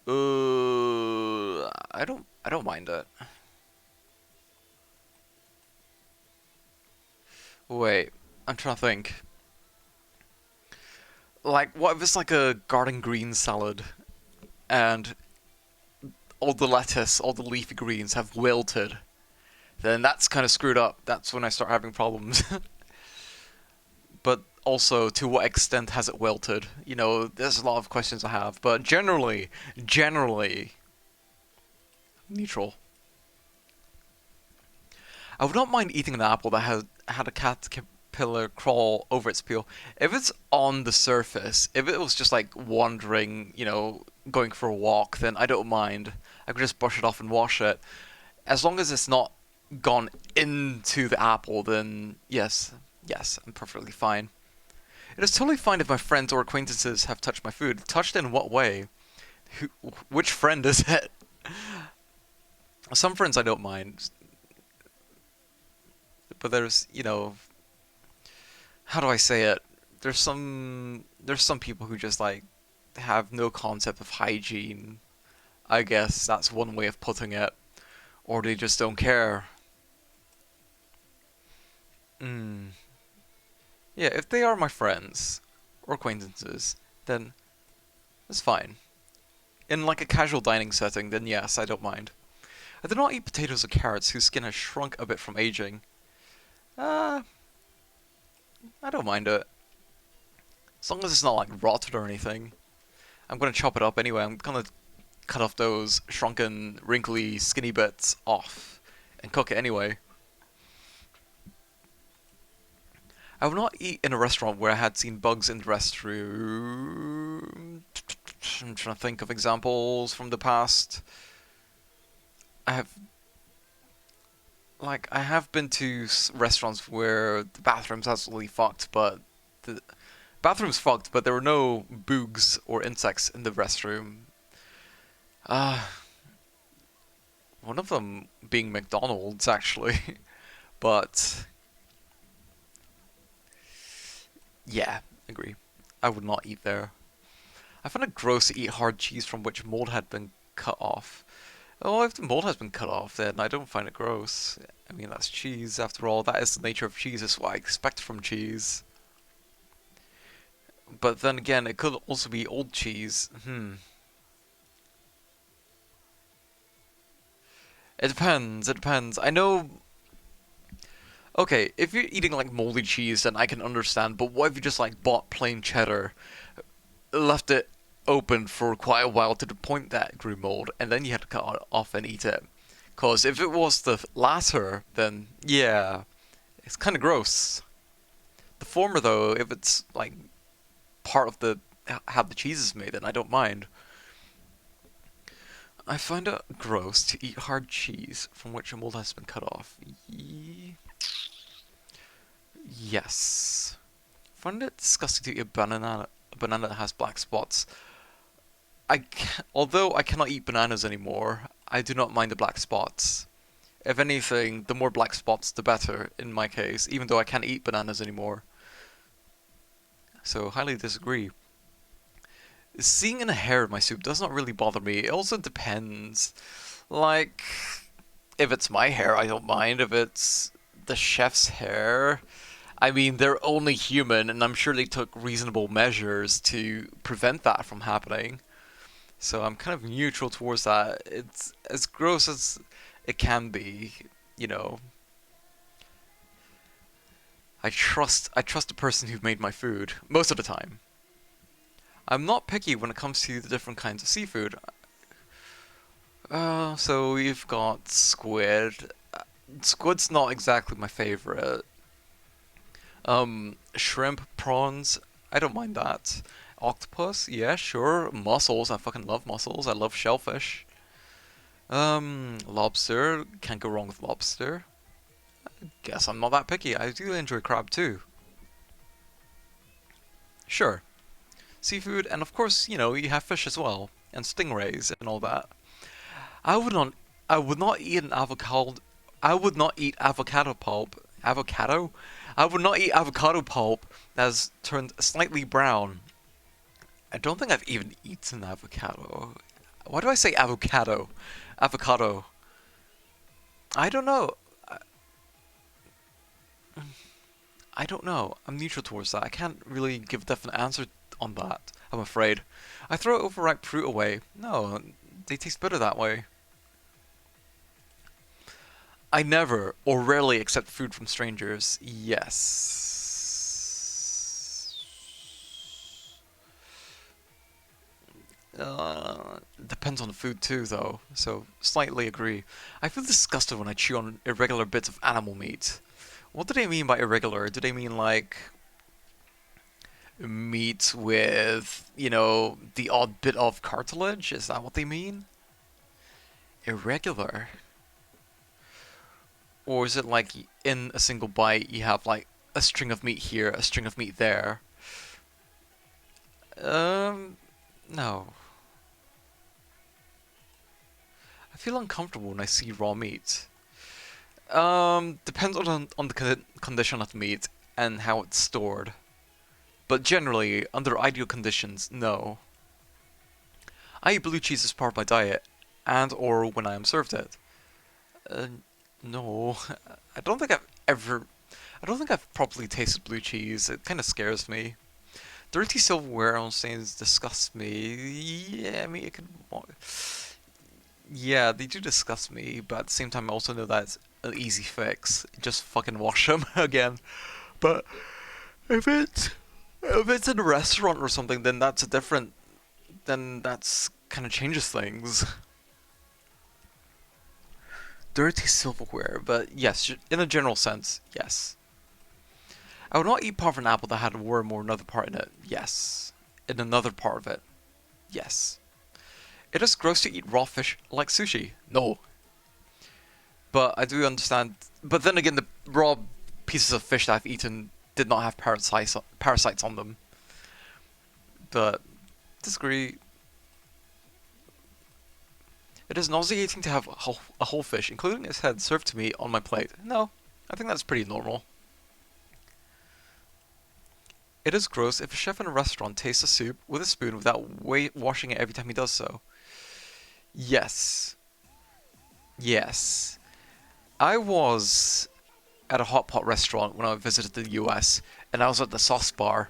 I don't mind it. Wait, I'm trying to think. Like, what if it's like a garden green salad and all the lettuce, all the leafy greens have wilted? Then that's kind of screwed up. That's when I start having problems. But also, to what extent has it wilted? You know, there's a lot of questions I have. But generally, neutral. I would not mind eating an apple that had a caterpillar crawl over its peel. If it's on the surface, if it was just like wandering, you know, going for a walk, then I don't mind. I could just brush it off and wash it. As long as it's not gone into the apple, then yes, I'm perfectly fine. It is totally fine if my friends or acquaintances have touched my food. Touched in what way? Who, which friend is it? Some friends I don't mind, but there's, you know, how do I say it? There's some people who just like have no concept of hygiene. I guess that's one way of putting it, or they just don't care. Hmm. Yeah, if they are my friends or acquaintances, then it's fine. In like a casual dining setting, then yes, I don't mind. I do not eat potatoes or carrots whose skin has shrunk a bit from aging. Uh, I don't mind it. As long as it's not like rotted or anything. I'm gonna chop it up anyway. I'm gonna cut off those shrunken, wrinkly, skinny bits off and cook it anyway. I would not eat in a restaurant where I had seen bugs in the restroom. I'm trying to think of examples from the past. I have I have been to restaurants where the bathroom's absolutely fucked, but the bathroom's fucked, but there were no boogs or insects in the restroom. Uh, one of them being McDonald's, actually. But, yeah, agree. I would not eat there. I find it gross to eat hard cheese from which mold had been cut off. Oh, if the mold has been cut off, then I don't find it gross. I mean, that's cheese, after all. That is the nature of cheese. It's what I expect from cheese. But then again, it could also be old cheese. It depends. It depends. I know. Okay, if you're eating like moldy cheese, then I can understand. But what if you just like bought plain cheddar, left it open for quite a while to the point that it grew mold, and then you had to cut it off and eat it? Because if it was the latter, then yeah, it's kind of gross. The former, though, if it's like part of the how the cheese is made, then I don't mind. I find it gross to eat hard cheese from which a mold has been cut off. Yes. I find it disgusting to eat a banana that has black spots. Although I cannot eat bananas anymore, I do not mind the black spots. If anything, the more black spots, the better, in my case, even though I can't eat bananas anymore. So, highly disagree. Seeing a hair in my soup does not really bother me. It also depends. Like, if it's my hair, I don't mind. If it's the chef's hair, I mean, they're only human, and I'm sure they took reasonable measures to prevent that from happening. So I'm kind of neutral towards that. It's as gross as it can be, you know. I trust the person who made my food most of the time. I'm not picky when it comes to the different kinds of seafood. So we've got squid. Squid's not exactly my favorite. Shrimp, prawns, I don't mind that. Octopus, yeah, sure. Mussels, I fucking love mussels. I love shellfish. Lobster, can't go wrong with lobster. Guess I'm not that picky. I do enjoy crab too. Sure. Seafood, and of course, you know, you have fish as well, and stingrays and all that. I would not, I would not eat an avocado. I would not eat avocado pulp. Avocado? I would not eat avocado pulp that has turned slightly brown. I don't think I've even eaten avocado. Why do I say avocado? Avocado. I don't know. I don't know. I'm neutral towards that. I can't really give a definite answer on that, I'm afraid. I throw overripe fruit away. No, they taste better that way. I never or rarely accept food from strangers. Yes. Depends on the food too, though, so slightly agree. I feel disgusted when I chew on irregular bits of animal meat. What do they mean by irregular? Do they mean like meat with, you know, the odd bit of cartilage? Is that what they mean? Irregular? Or is it like in a single bite you have like a string of meat here, a string of meat there? No. I feel uncomfortable when I see raw meat. Depends on the condition of the meat and how it's stored. But generally, under ideal conditions, no. I eat blue cheese as part of my diet, and or when I am served it. Uh, no, I don't think I've ever. I don't think I've properly tasted blue cheese. It kind of scares me. Dirty silverware on stains disgust me. Yeah, I mean it could. Yeah, they do disgust me, but at the same time, I also know that it's an easy fix. Just fucking wash them again. But if it's in a restaurant or something, then that's a different. Then that's kind of changes things. Dirty silverware, but yes, in a general sense, yes. I would not eat part of an apple that had a worm or another part in it. Yes. In another part of it. Yes. It is gross to eat raw fish like sushi. No. But I do understand. But then again, the raw pieces of fish that I've eaten did not have parasites on them. But disagree. It is nauseating to have a whole fish, including its head, served to me on my plate. No, I think that's pretty normal. It is gross if a chef in a restaurant tastes a soup with a spoon without washing it every time he does so. Yes. Yes. I was at a hot pot restaurant when I visited the US, and I was at the sauce bar.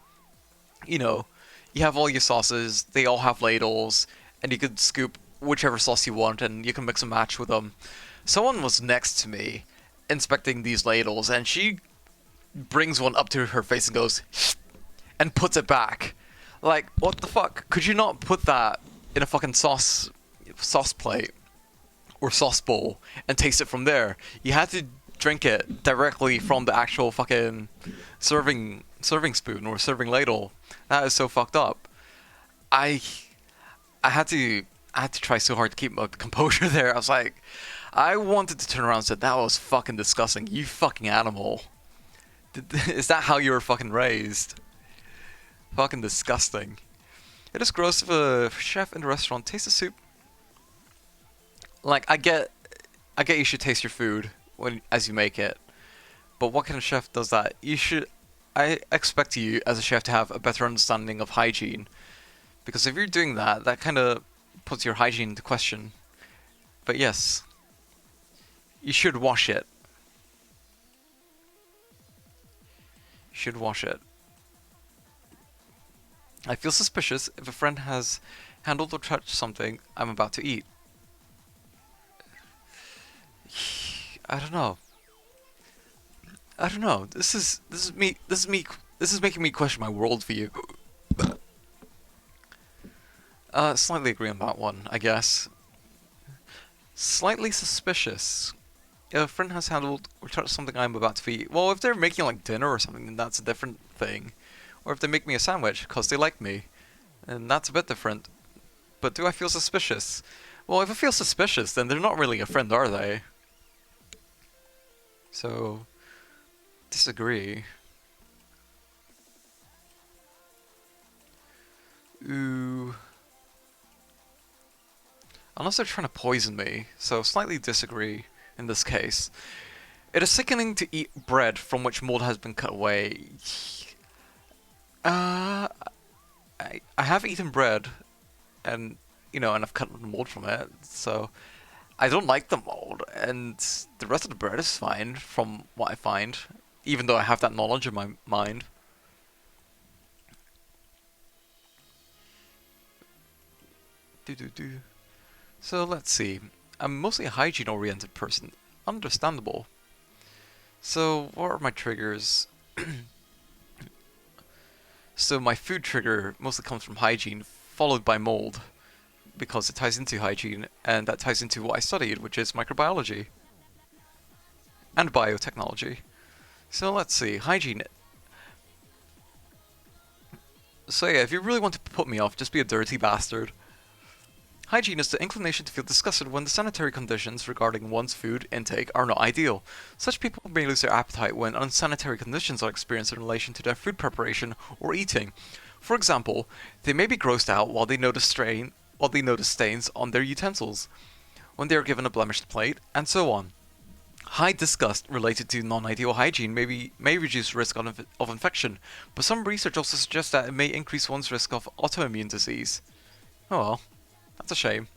You know, you have all your sauces, they all have ladles, and you could scoop whichever sauce you want, and you can mix and match with them. Someone was next to me inspecting these ladles, and she brings one up to her face and goes, and puts it back. Like, what the fuck? Could you not put that in a fucking sauce plate or sauce bowl and taste it from there? You had to drink it directly from the actual fucking serving spoon or serving ladle. That is so fucked up. I I had to try so hard to keep my composure there. I was like, I wanted to turn around and say that was fucking disgusting. You fucking animal. Is that how you were fucking raised? Fucking disgusting. It is gross if a chef in a restaurant tastes the soup. Like I get you should taste your food when as you make it, but what kind of chef does that? You should. I expect you as a chef to have a better understanding of hygiene, because if you're doing that, that kind of puts your hygiene into question. But yes, you should wash it. You should wash it. I feel suspicious if a friend has handled or touched something I'm about to eat. I don't know. I don't know. This is making me question my worldview. Slightly agree on that one, I guess. Slightly suspicious. If a friend has handled or touched something I'm about to eat, well, if they're making like dinner or something, then that's a different thing. Or if they make me a sandwich because they like me, and that's a bit different. But do I feel suspicious? Well, if I feel suspicious, then they're not really a friend, are they? So, disagree. Ooh. Unless they're trying to poison me, so slightly disagree in this case. It is sickening to eat bread from which mold has been cut away. Uh, I have eaten bread, and and I've cut the mold from it, so I don't like the mold, and the rest of the bread is fine from what I find, even though I have that knowledge in my mind. Do do do. So let's see. I'm mostly a hygiene-oriented person. Understandable. So what are my triggers? So my food trigger mostly comes from hygiene, followed by mold, because it ties into hygiene, and that ties into what I studied, which is microbiology and biotechnology. So let's see, hygiene. So yeah, if you really want to put me off, just be a dirty bastard. Hygiene is the inclination to feel disgusted when the sanitary conditions regarding one's food intake are not ideal. Such people may lose their appetite when unsanitary conditions are experienced in relation to their food preparation or eating. For example, they may be grossed out while they notice stains on their utensils, when they are given a blemished plate, and so on. High disgust related to non-ideal hygiene may reduce risk of infection, but some research also suggests that it may increase one's risk of autoimmune disease. Oh well. That's a shame.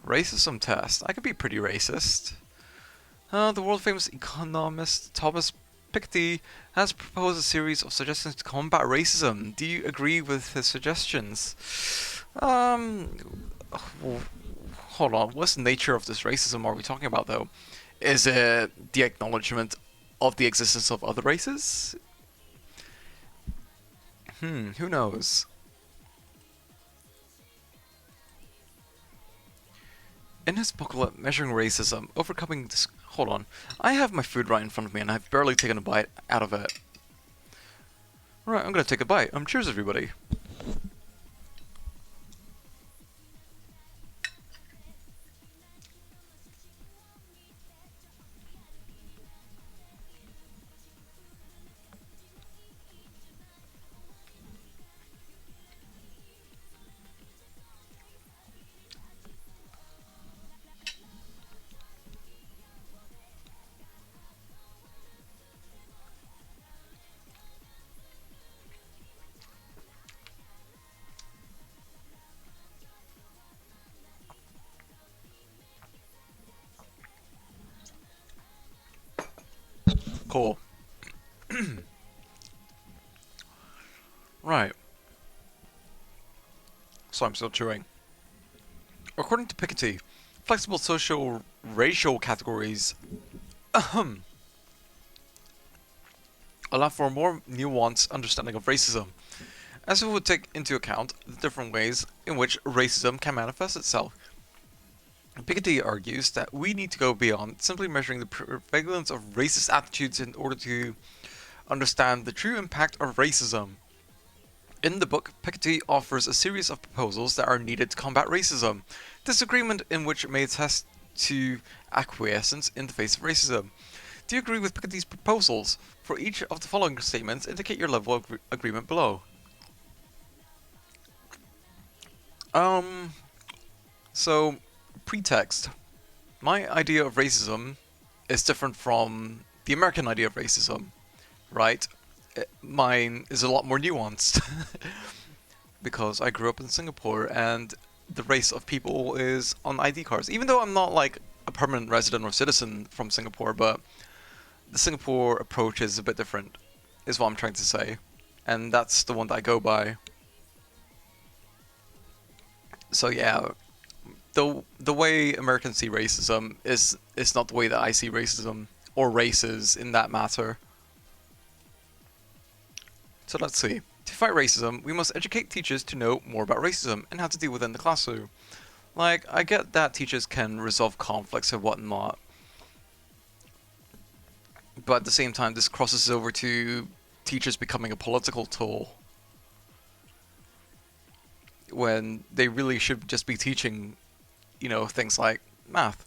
Racism test. I could be pretty racist. The world-famous economist Thomas Piketty has proposed a series of suggestions to combat racism. Do you agree with his suggestions? Hold on. What's the nature of this racism are we talking about, though? Is it the acknowledgement of the existence of other races? Who knows? In his booklet, Measuring Racism, Overcoming Dis- Hold on. I have my food right in front of me and I've barely taken a bite out of it. Right, I'm gonna take a bite. Cheers, everybody. Cool. Right. So I'm still chewing. According to Piketty, flexible social racial categories allow for a more nuanced understanding of racism, as it would take into account the different ways in which racism can manifest itself. Piketty argues that we need to go beyond simply measuring the prevalence of racist attitudes in order to understand the true impact of racism. In the book, Piketty offers a series of proposals that are needed to combat racism, disagreement in which may attest to acquiescence in the face of racism. Do you agree with Piketty's proposals? For each of the following statements, indicate your level of agreement below. So, pretext. My idea of racism is different from the American idea of racism, right? Mine is a lot more nuanced because I grew up in Singapore and the race of people is on ID cards. Even though I'm not like a permanent resident or citizen from Singapore, but the Singapore approach is a bit different, is what I'm trying to say. And that's the one that I go by. So yeah, the way Americans see racism is not the way that I see racism or races in that matter. So let's see. To fight racism, we must educate teachers to know more about racism and how to deal with it in the classroom. Like, I get that teachers can resolve conflicts and whatnot, but at the same time, this crosses over to teachers becoming a political tool when they really should just be teaching, things like math.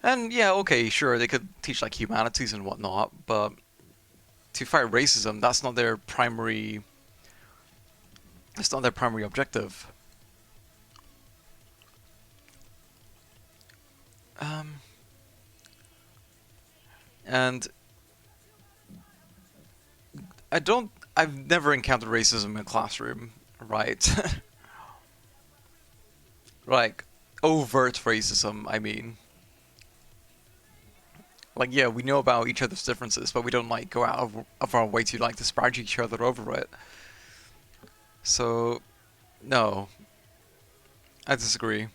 And yeah, okay, sure, they could teach like humanities and whatnot, but to fight racism, that's not their primary objective. Um, and I've never encountered racism in a classroom, right? Like, overt racism, I mean. Like, yeah, we know about each other's differences, but we don't, like, go out of our way to, like, disparage each other over it. So, no, I disagree.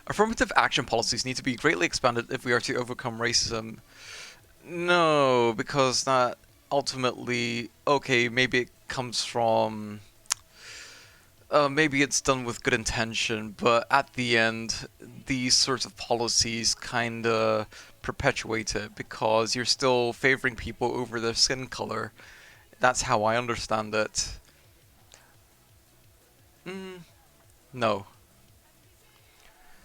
Affirmative action policies need to be greatly expanded if we are to overcome racism. No, because that ultimately, okay, maybe it comes from maybe it's done with good intention, but at the end, these sorts of policies kind of perpetuate it because you're still favoring people over their skin color. That's how I understand it. Mm, no.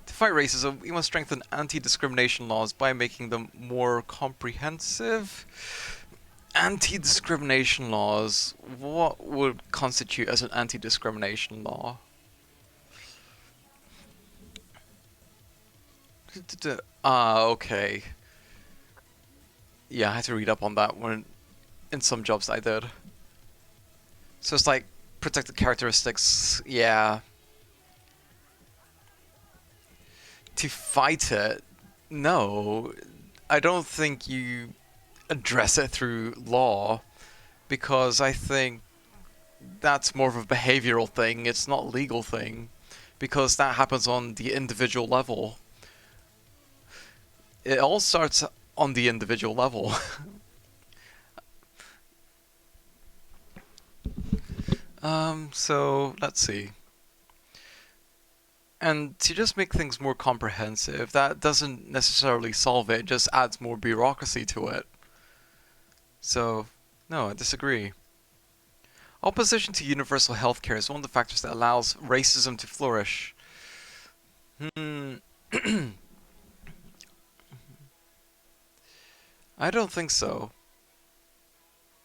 To fight racism, we must strengthen anti-discrimination laws by making them more comprehensive. Anti-discrimination laws. What would constitute as an anti-discrimination law? Okay. Yeah, I had to read up on that one in some jobs that I did. So it's like protected characteristics. Yeah. To fight it, no. I don't think you address it through law because I think that's more of a behavioral thing. It's not a legal thing because that happens on the individual level. It all starts on the individual level. So let's see. And to just make things more comprehensive, that doesn't necessarily solve it, it just adds more bureaucracy to it. So, no, I disagree. Opposition to universal healthcare is one of the factors that allows racism to flourish. Hmm. I don't think so.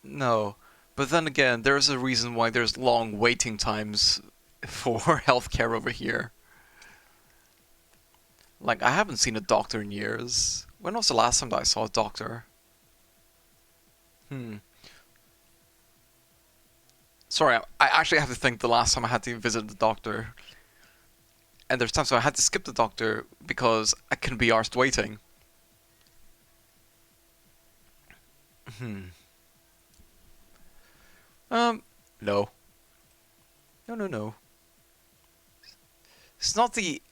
No. But then again, there's a reason why there's long waiting times for healthcare over here. Like, I haven't seen a doctor in years. When was the last time that I saw a doctor? Hmm. Sorry, I actually have to think the last time I had to visit the doctor. And there's times when I had to skip the doctor because I couldn't be arsed waiting. Hmm. Um, no. No, no, no. It's not the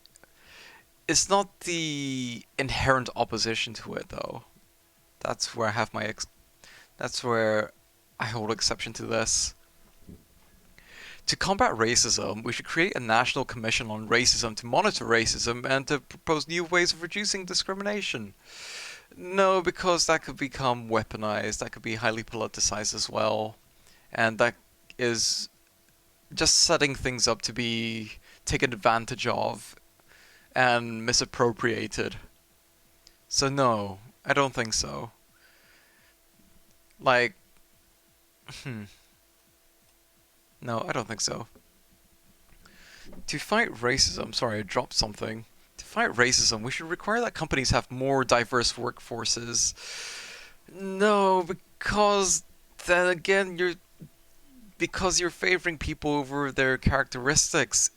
it's not the inherent opposition to it though. That's where I have my that's where I hold exception to this. To combat racism, we should create a national commission on racism to monitor racism and to propose new ways of reducing discrimination. No, because that could become weaponized, that could be highly politicized as well, and that is just setting things up to be taken advantage of and misappropriated. So no, I don't think so. Like, hmm, no, I don't think so. To fight racism, sorry, I dropped something. To fight racism, we should require that companies have more diverse workforces. No, because then again, you're favoring people over their characteristics.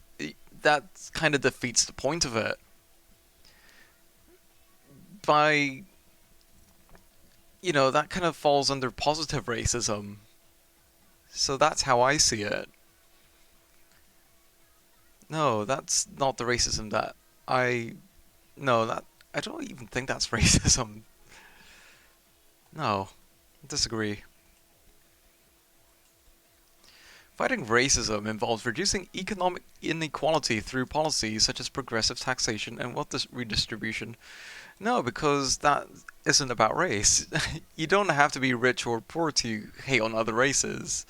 That kind of defeats the point of it. By that kind of falls under positive racism. So that's how I see it. No, that's not the racism that I. No, that. I don't even think that's racism. No, disagree. Fighting racism involves reducing economic inequality through policies such as progressive taxation and wealth redistribution. No, because that isn't about race. You don't have to be rich or poor to hate on other races.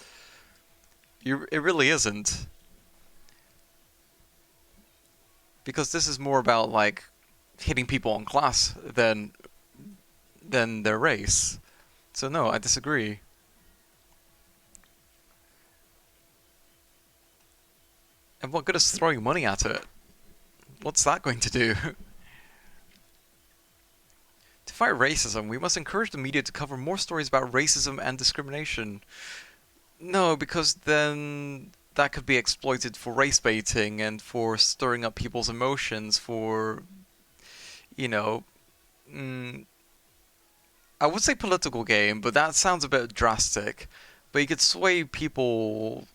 It really isn't. Because this is more about like hitting people on class than their race. So no, I disagree. And what good is throwing money at it? What's that going to do? To fight racism, we must encourage the media to cover more stories about racism and discrimination. No, because then that could be exploited for race baiting and for stirring up people's emotions for, you know, mm, I would say political game, but that sounds a bit drastic. But you could sway people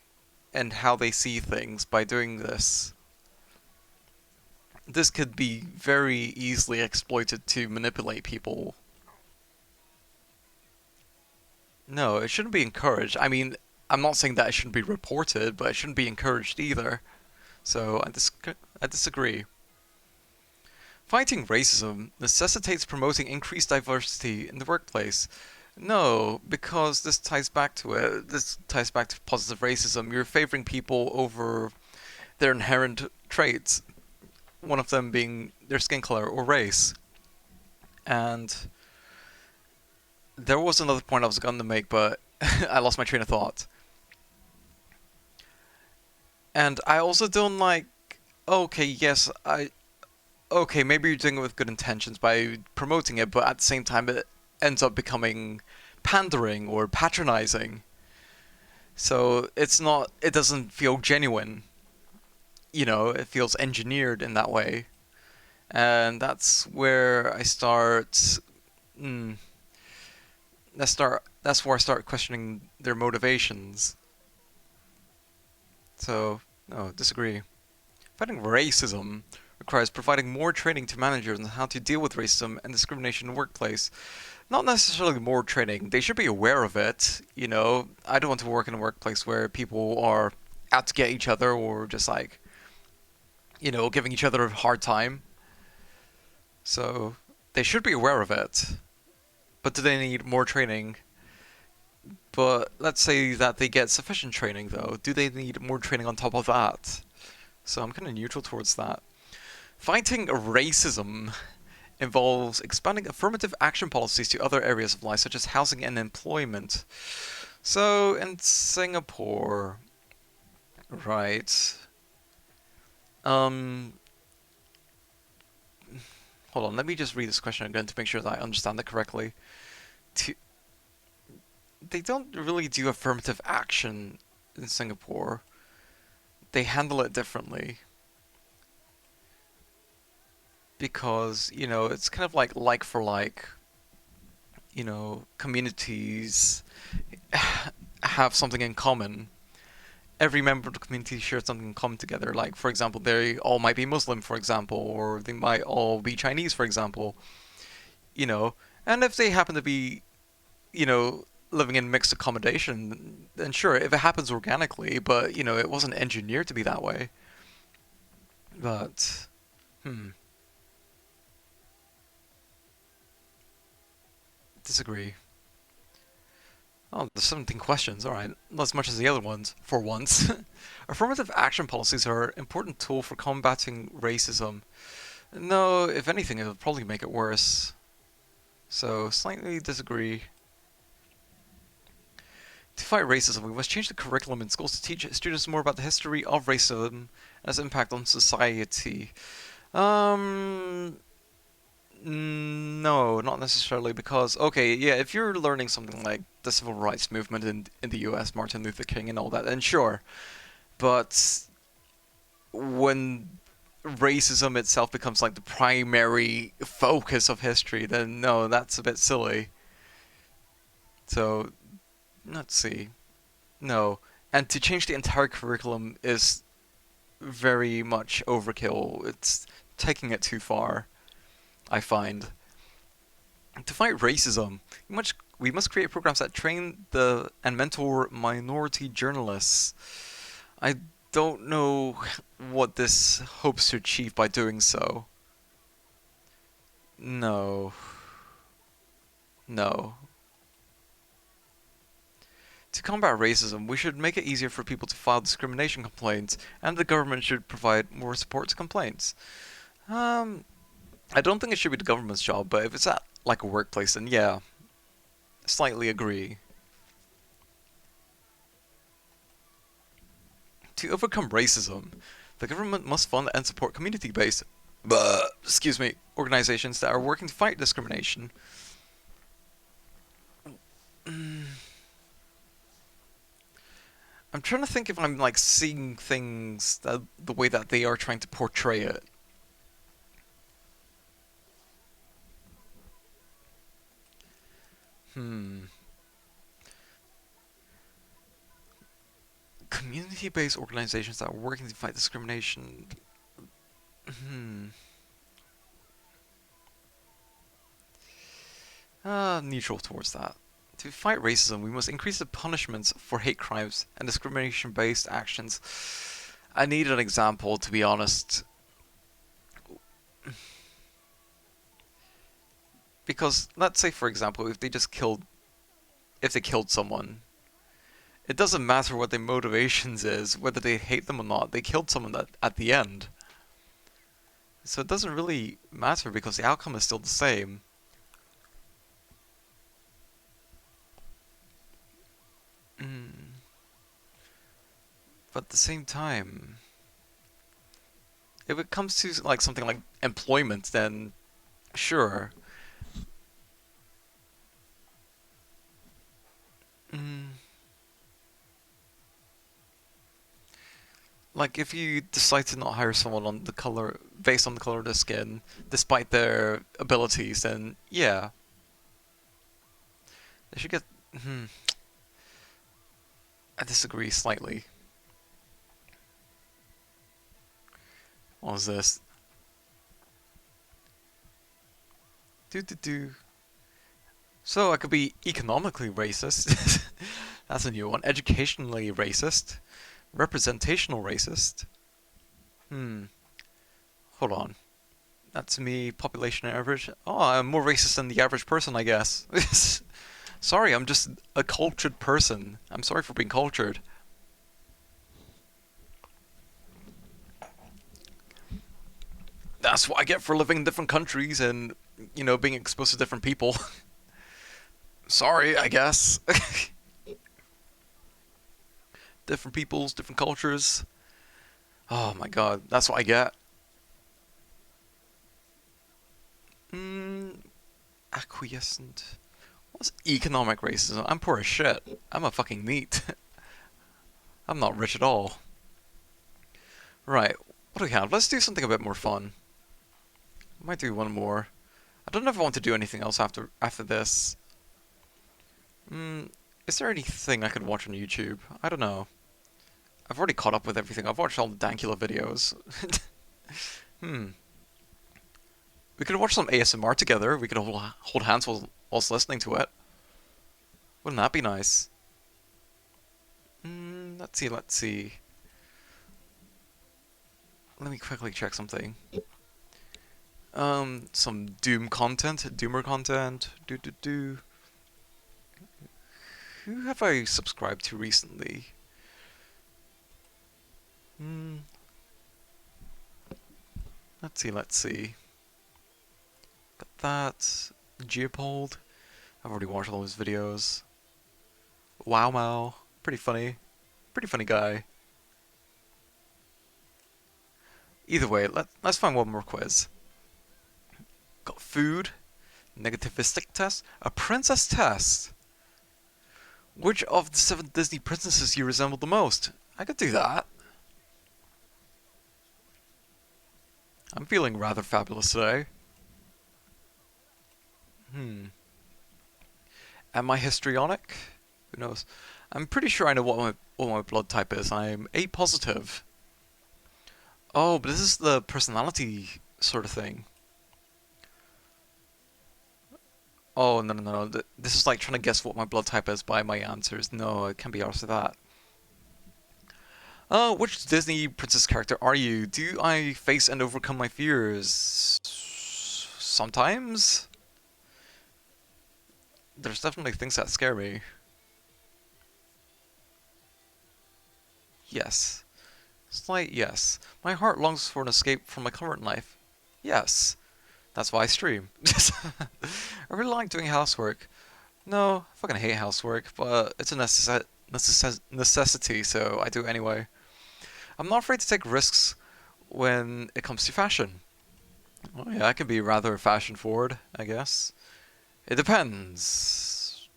and how they see things by doing this. This could be very easily exploited to manipulate people. No, it shouldn't be encouraged. I mean, I'm not saying that it shouldn't be reported, but it shouldn't be encouraged either. So I disagree. Fighting racism necessitates promoting increased diversity in the workplace. No, because this ties back to it. This ties back to positive racism. You're favoring people over their inherent traits, one of them being their skin color or race. And there was another point I was going to make, but I lost my train of thought. And I also don't like. Okay, yes, I. Okay, maybe you're doing it with good intentions by promoting it, but at the same time, it ends up becoming pandering or patronizing. So it's not. It doesn't feel genuine. It feels engineered in that way, and that's where I start. Mm, That's where I start questioning their motivations. So no, disagree. Fighting racism requires providing more training to managers on how to deal with racism and discrimination in the workplace. Not necessarily more training. They should be aware of it. I don't want to work in a workplace where people are out to get each other or just like, giving each other a hard time. So they should be aware of it. But do they need more training? But let's say that they get sufficient training, though. Do they need more training on top of that? So I'm kind of neutral towards that. Fighting racism involves expanding affirmative action policies to other areas of life, such as housing and employment. So in Singapore, right? Um, Hold on. Let me just read this question again to make sure that I understand it correctly. To, they don't really do affirmative action in Singapore. They handle it differently. Because, it's kind of like for like, communities have something in common. Every member of the community shares something in common together. Like, for example, they all might be Muslim, for example, or they might all be Chinese, for example. You know, and if they happen to be, living in mixed accommodation, then sure, if it happens organically, but, it wasn't engineered to be that way. But, hmm, disagree. Oh, there's 17 questions. All right, not as much as the other ones, for once. Affirmative action policies are an important tool for combating racism. No, if anything, it'll probably make it worse. So, slightly disagree. To fight racism, we must change the curriculum in schools to teach students more about the history of racism and its impact on society. Um, no, not necessarily because okay, yeah, if you're learning something like the civil rights movement in the U.S., Martin Luther King and all that, then sure. But when racism itself becomes like the primary focus of history, then no, that's a bit silly. So let's see. No, and to change the entire curriculum is very much overkill. It's taking it too far, I find. To fight racism, we must create programs that train the and mentor minority journalists. I don't know what this hopes to achieve by doing so. No. No. To combat racism, we should make it easier for people to file discrimination complaints, and the government should provide more support to complaints. Um, I don't think it should be the government's job, but if it's at like a workplace, then yeah, slightly agree. To overcome racism, the government must fund and support community-based, excuse me, organizations that are working to fight discrimination. I'm trying to think if I'm like seeing things the way that they are trying to portray it. Hmm. Community-based organizations that are working to fight discrimination. Hmm. Neutral towards that. To fight racism, we must increase the punishments for hate crimes and discrimination-based actions. I need an example, to be honest, because let's say, for example, if they killed someone, it doesn't matter what their motivations is, whether they hate them or not. They killed someone at the end, so it doesn't really matter because the outcome is still the same. Mm. But at the same time, if it comes to like something like employment, then sure. Mm. Like if you decide to not hire someone on the color based on the color of their skin, despite their abilities, then yeah, they should get. Hmm, I disagree slightly. What was this? Do do do. So I could be economically racist. That's a new one. Educationally racist. Representational racist. Hmm. Hold on. That's me, population average. Oh, I'm more racist than the average person, I guess. Sorry, I'm just a cultured person. I'm sorry for being cultured. That's what I get for living in different countries and, being exposed to different people. Sorry, I guess. Different peoples, different cultures. Oh my god, that's what I get. Mm, acquiescent. What's economic racism? I'm poor as shit. I'm a fucking NEET. I'm not rich at all. Right, what do we have? Let's do something a bit more fun. Might do one more. I don't know if I want to do anything else after this. Is there anything I could watch on YouTube? I don't know. I've already caught up with everything. I've watched all the Dankula videos. Hmm. We could watch some ASMR together. We could hold hands whilst listening to it. Wouldn't that be nice? Let's see, let's see. Let me quickly check something. Some Doom content, Doomer content. Do. Who have I subscribed to recently? Hmm. Let's see. Got that. Geopold. I've already watched all his videos. Wow Mao. Pretty funny. Pretty funny guy. Either way, let's find one more quiz. Got food. Negativistic test. A princess test. Which of the 7 Disney princesses you resemble the most? I could do that. I'm feeling rather fabulous today. Am I histrionic? Who knows? I'm pretty sure I know what my blood type is. I'm A positive. Oh, but this is the personality sort of thing. Oh, no, no, no. This is like trying to guess what my blood type is by my answers. No, I can't be arsed with that. Which Disney princess character are you? Do I face and overcome my fears? Sometimes. There's definitely things that scare me. Yes. Slight yes. My heart longs for an escape from my current life. Yes. That's why I stream. I really like doing housework. No, I fucking hate housework, but it's a necessity, so I do it anyway. I'm not afraid to take risks when it comes to fashion. Well, yeah, I can be rather fashion forward, I guess. It depends.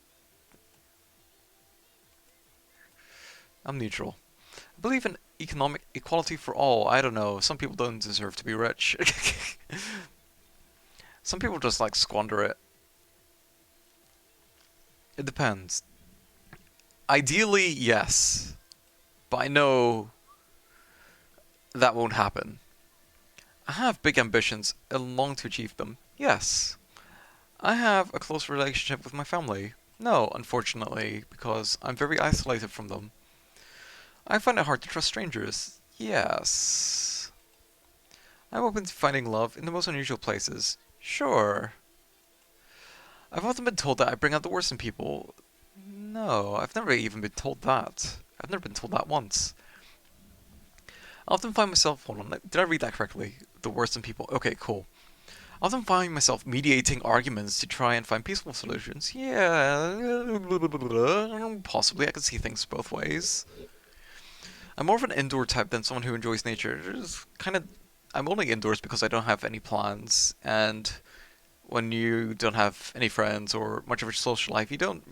I'm neutral. I believe in economic equality for all. I don't know. Some people don't deserve to be rich. Some people just like squander it. It depends. Ideally, yes. But I know that won't happen. I have big ambitions and long to achieve them. Yes. I have a close relationship with my family. No, unfortunately, because I'm very isolated from them. I find it hard to trust strangers. Yes. I'm open to finding love in the most unusual places. Sure. I've often been told that I bring out the worst in people. No, I've never even been told that. I've never been told that once. I often find myself, hold on, did I read that correctly? The worst in people. Okay, cool. I often find myself mediating arguments to try and find peaceful solutions. Yeah, possibly. I can see things both ways. I'm more of an indoor type than someone who enjoys nature. Just kind of, I'm only indoors because I don't have any plans, and when you don't have any friends or much of a social life, you don't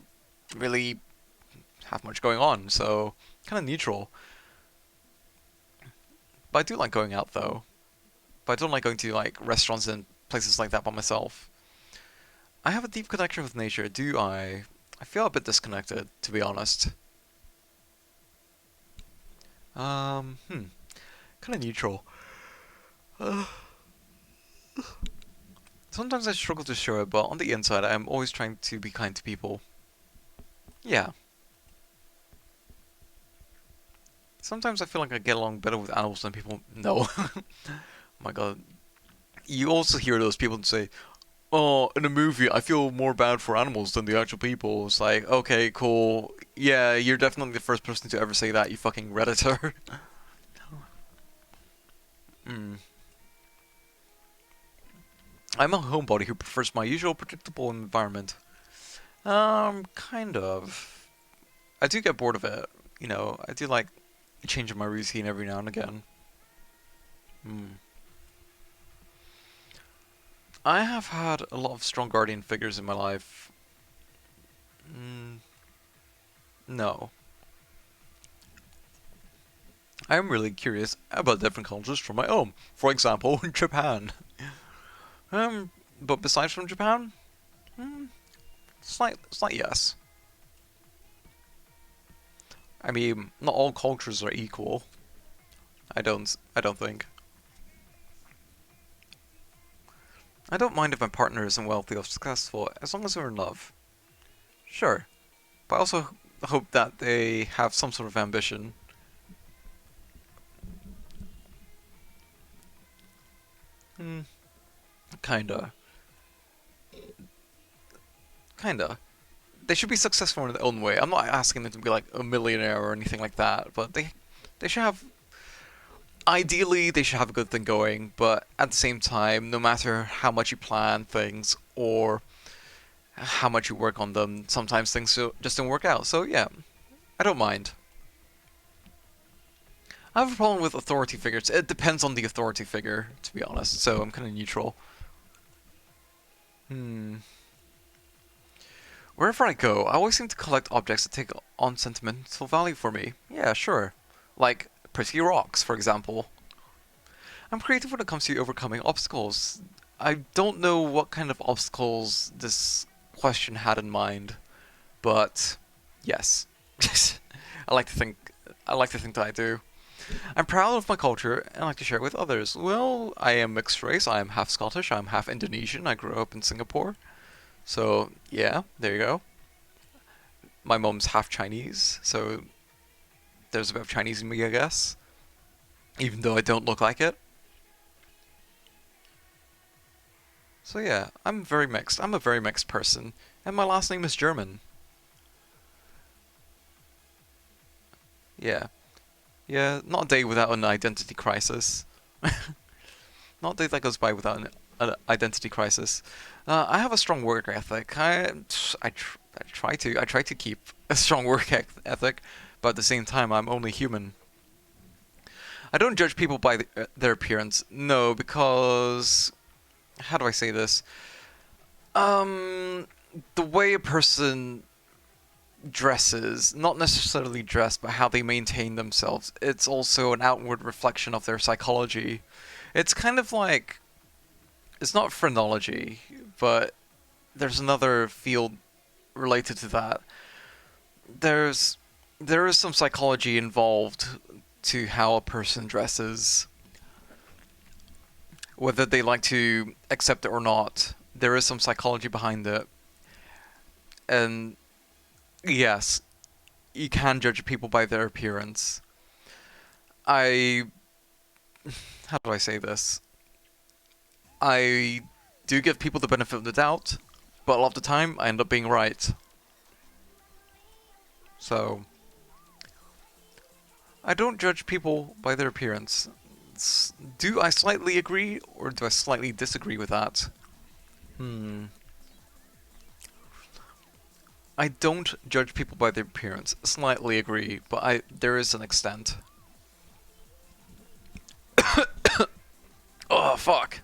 really have much going on. So kind of neutral. But I do like going out though. But I don't like going to like restaurants and places like that by myself. I have a deep connection with nature, do I? I feel a bit disconnected, to be honest. Kind of neutral. Uh, Sometimes I struggle to show it, but on the inside, I'm always trying to be kind to people. Yeah. Sometimes I feel like I get along better with animals than people. No. Oh my god. You also hear those people say, "Oh, in a movie, I feel more bad for animals than the actual people." It's like, okay, cool. Yeah, you're definitely the first person to ever say that, you fucking redditor. Hmm. I'm a homebody who prefers my usual predictable environment. Kind of. I do get bored of it. You know, I do like changing my routine every now and again. Hmm. I have had a lot of strong guardian figures in my life. Mm, no. I am really curious about different cultures from my own. For example, Japan. Um, but besides from Japan, mm, slight yes. I mean, not all cultures are equal. I don't think. I don't mind if my partner isn't wealthy or successful, as long as we're in love. Sure. But I also hope that they have some sort of ambition. Hmm, kinda. Kinda. They should be successful in their own way. I'm not asking them to be like a millionaire or anything like that, but they should have ideally they should have a good thing going, but at the same time, no matter how much you plan things or how much you work on them, sometimes things just don't work out. So yeah, I don't mind. I have a problem with authority figures. It depends on the authority figure, to be honest. So I'm kind of neutral. Hmm. Wherever I go, I always seem to collect objects that take on sentimental value for me. Yeah, sure. Like pretty rocks, for example. I'm creative when it comes to overcoming obstacles. I don't know what kind of obstacles this question had in mind, but yes. I like to think I like to think that I do. I'm proud of my culture and like to share it with others. Well, I am mixed race. I am half Scottish. I'm half Indonesian. I grew up in Singapore. So, yeah, there you go. My mom's half Chinese, so there's a bit of Chinese in me, I guess. Even though I don't look like it. So yeah, I'm very mixed. I'm a very mixed person. And my last name is German. Yeah. Yeah, not a day without an identity crisis. Not a day that goes by without an identity crisis. I have a strong work ethic. I try to keep a strong work ethic, but at the same time, I'm only human. I don't judge people by their appearance. No, because how do I say this? Um, the way a person dresses, not necessarily dress, but how they maintain themselves, it's also an outward reflection of their psychology. It's kind of like, it's not phrenology, but there's another field related to that. There's there is some psychology involved to how a person dresses, whether they like to accept it or not. There is some psychology behind it, and yes, you can judge people by their appearance. I how do I say this? I do give people the benefit of the doubt, but a lot of the time I end up being right. So I don't judge people by their appearance. Do I slightly agree or do I slightly disagree with that? Hmm. I don't judge people by their appearance. Slightly agree, but there is an extent. Oh fuck.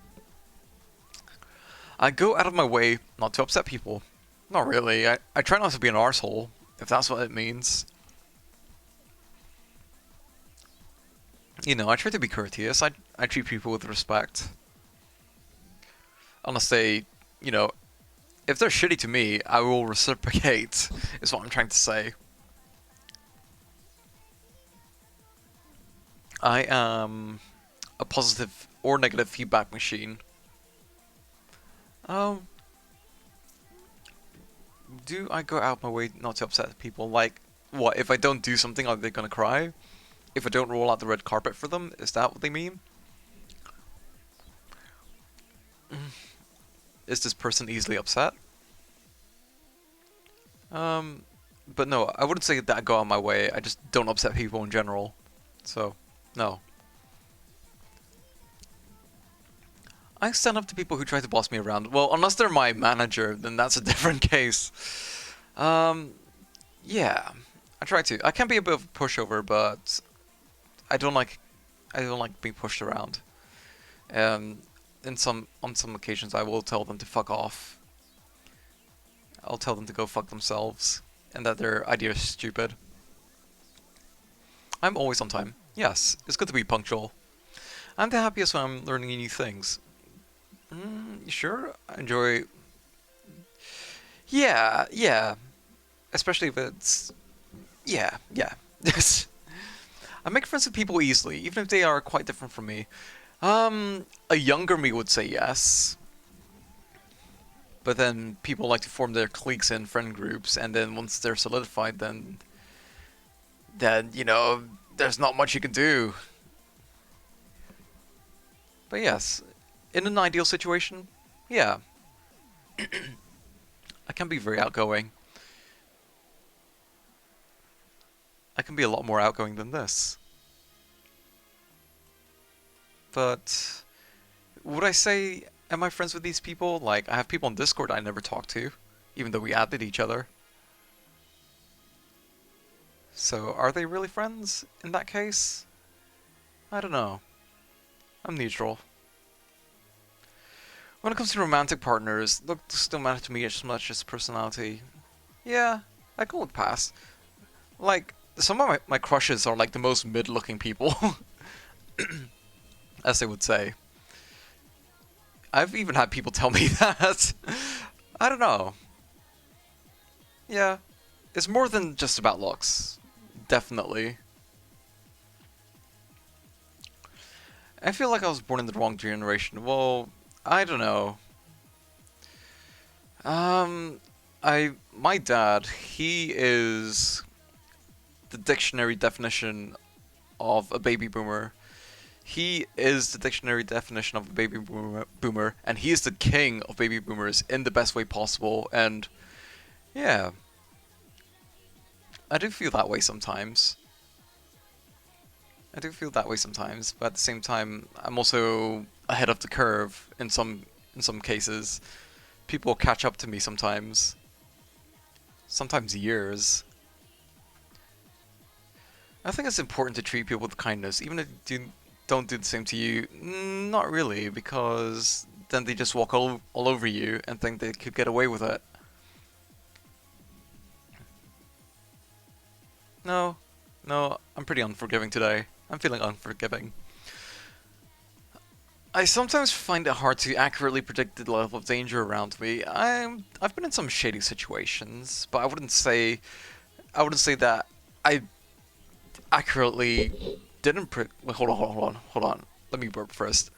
I go out of my way not to upset people. Not really. I try not to be an arsehole, if that's what it means. You know, I try to be courteous. I treat people with respect. Unless they, you know, if they're shitty to me, I will reciprocate, is what I'm trying to say. I am a positive or negative feedback machine. Um, do I go out my way not to upset people? Like, what, if I don't do something, are they gonna cry? If I don't roll out the red carpet for them, is that what they mean? Is this person easily upset? Um, but no, I wouldn't say that I go out my way. I just don't upset people in general. So, no. I stand up to people who try to boss me around. Well, unless they're my manager, then that's a different case. Um, yeah, I try to. I can be a bit of a pushover, but I don't like I don't like being pushed around. Um, on some occasions, I will tell them to fuck off. I'll tell them to go fuck themselves, and that their idea is stupid. I'm always on time. Yes, it's good to be punctual. I'm the happiest when I'm learning new things. Sure, I enjoy. Yeah, yeah. Especially if it's. Yeah, yeah. I make friends with people easily, even if they are quite different from me. A younger me would say yes. But then people like to form their cliques and friend groups, and then once they're solidified, then you know, there's not much you can do. But yes, in an ideal situation, yeah, I can be very outgoing. I can be a lot more outgoing than this. But would I say, am I friends with these people? Like, I have people on Discord I never talk to, even though we added each other. So, are they really friends in that case? I don't know. I'm neutral. When it comes to romantic partners, looks don't matter to me as much as personality. Yeah, I can look past. Like, some of my crushes are like the most mid-looking people, as they would say. I've even had people tell me that. I don't know. Yeah, it's more than just about looks. Definitely. I feel like I was born in the wrong generation. Well, I don't know. Um, my dad, he is the dictionary definition of a baby boomer. He is the dictionary definition of a baby boomer, and he is the king of baby boomers in the best way possible. And yeah, I do feel that way sometimes. I do feel that way sometimes, but at the same time, I'm also ahead of the curve in some cases. People catch up to me sometimes. Sometimes years. I think it's important to treat people with kindness, even if they don't do the same to you. Not really, because then they just walk all over you and think they could get away with it. No, no, I'm pretty unforgiving today. I'm feeling unforgiving. I sometimes find it hard to accurately predict the level of danger around me. I've been in some shady situations, but I wouldn't say that I accurately didn't wait, hold on. Let me burp first.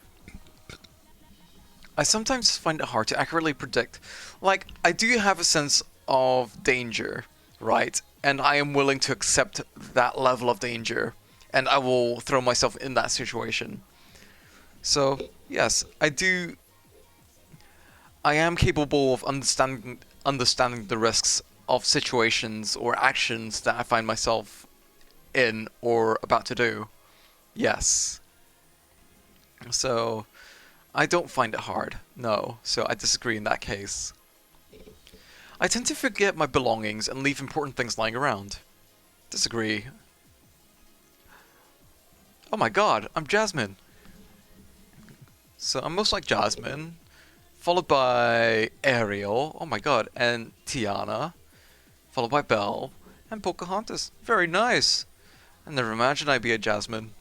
I sometimes find it hard to accurately predict. Like, I do have a sense of danger, right? And I am willing to accept that level of danger, and I will throw myself in that situation. So, yes, I am capable of understanding the risks of situations or actions that I find myself in or about to do. Yes. So, I don't find it hard. No. So, I disagree in that case. I tend to forget my belongings and leave important things lying around. Disagree. Oh my god, I'm Jasmine. So, I'm most like Jasmine, followed by Ariel, oh my god, and Tiana, followed by Belle, and Pocahontas. Very nice. I never imagined I'd be a Jasmine.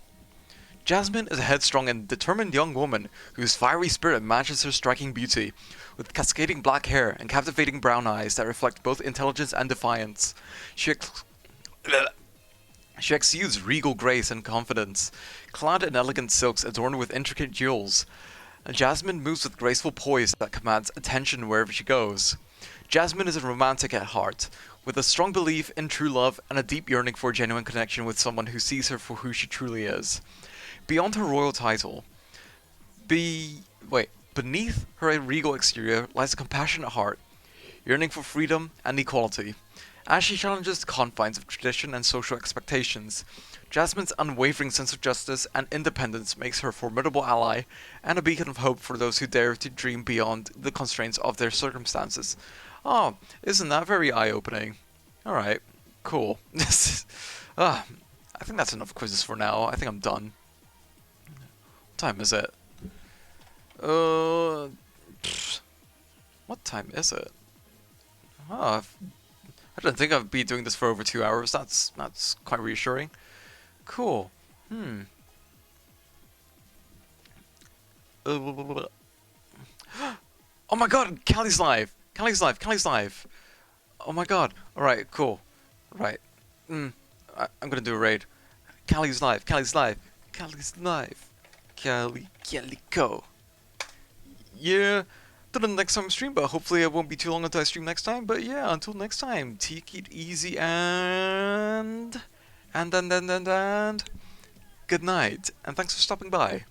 Jasmine is a headstrong and determined young woman whose fiery spirit matches her striking beauty, with cascading black hair and captivating brown eyes that reflect both intelligence and defiance. She, ex- she exudes regal grace and confidence, clad in elegant silks adorned with intricate jewels. Jasmine moves with graceful poise that commands attention wherever she goes. Jasmine is a romantic at heart, with a strong belief in true love and a deep yearning for a genuine connection with someone who sees her for who she truly is. Beyond her royal title, be wait, beneath her regal exterior lies a compassionate heart, yearning for freedom and equality. As she challenges the confines of tradition and social expectations, Jasmine's unwavering sense of justice and independence makes her a formidable ally and a beacon of hope for those who dare to dream beyond the constraints of their circumstances. Oh, isn't that very eye-opening? Alright, cool. ah, I think that's enough quizzes for now. I think I'm done. What time is it? What time is it? Oh, I don't think I've been doing this for over 2 hours. That's quite reassuring. Cool. Oh my god, Callie's live! Callie's live! Callie's live! Oh my god. Alright, cool. Right. I'm gonna do a raid. Callie's live! Callie's live! Callie's live! Callie, go! Yeah. Till the next time I stream, but hopefully it won't be too long until I stream next time. But yeah, until next time, take it easy and good night, and thanks for stopping by.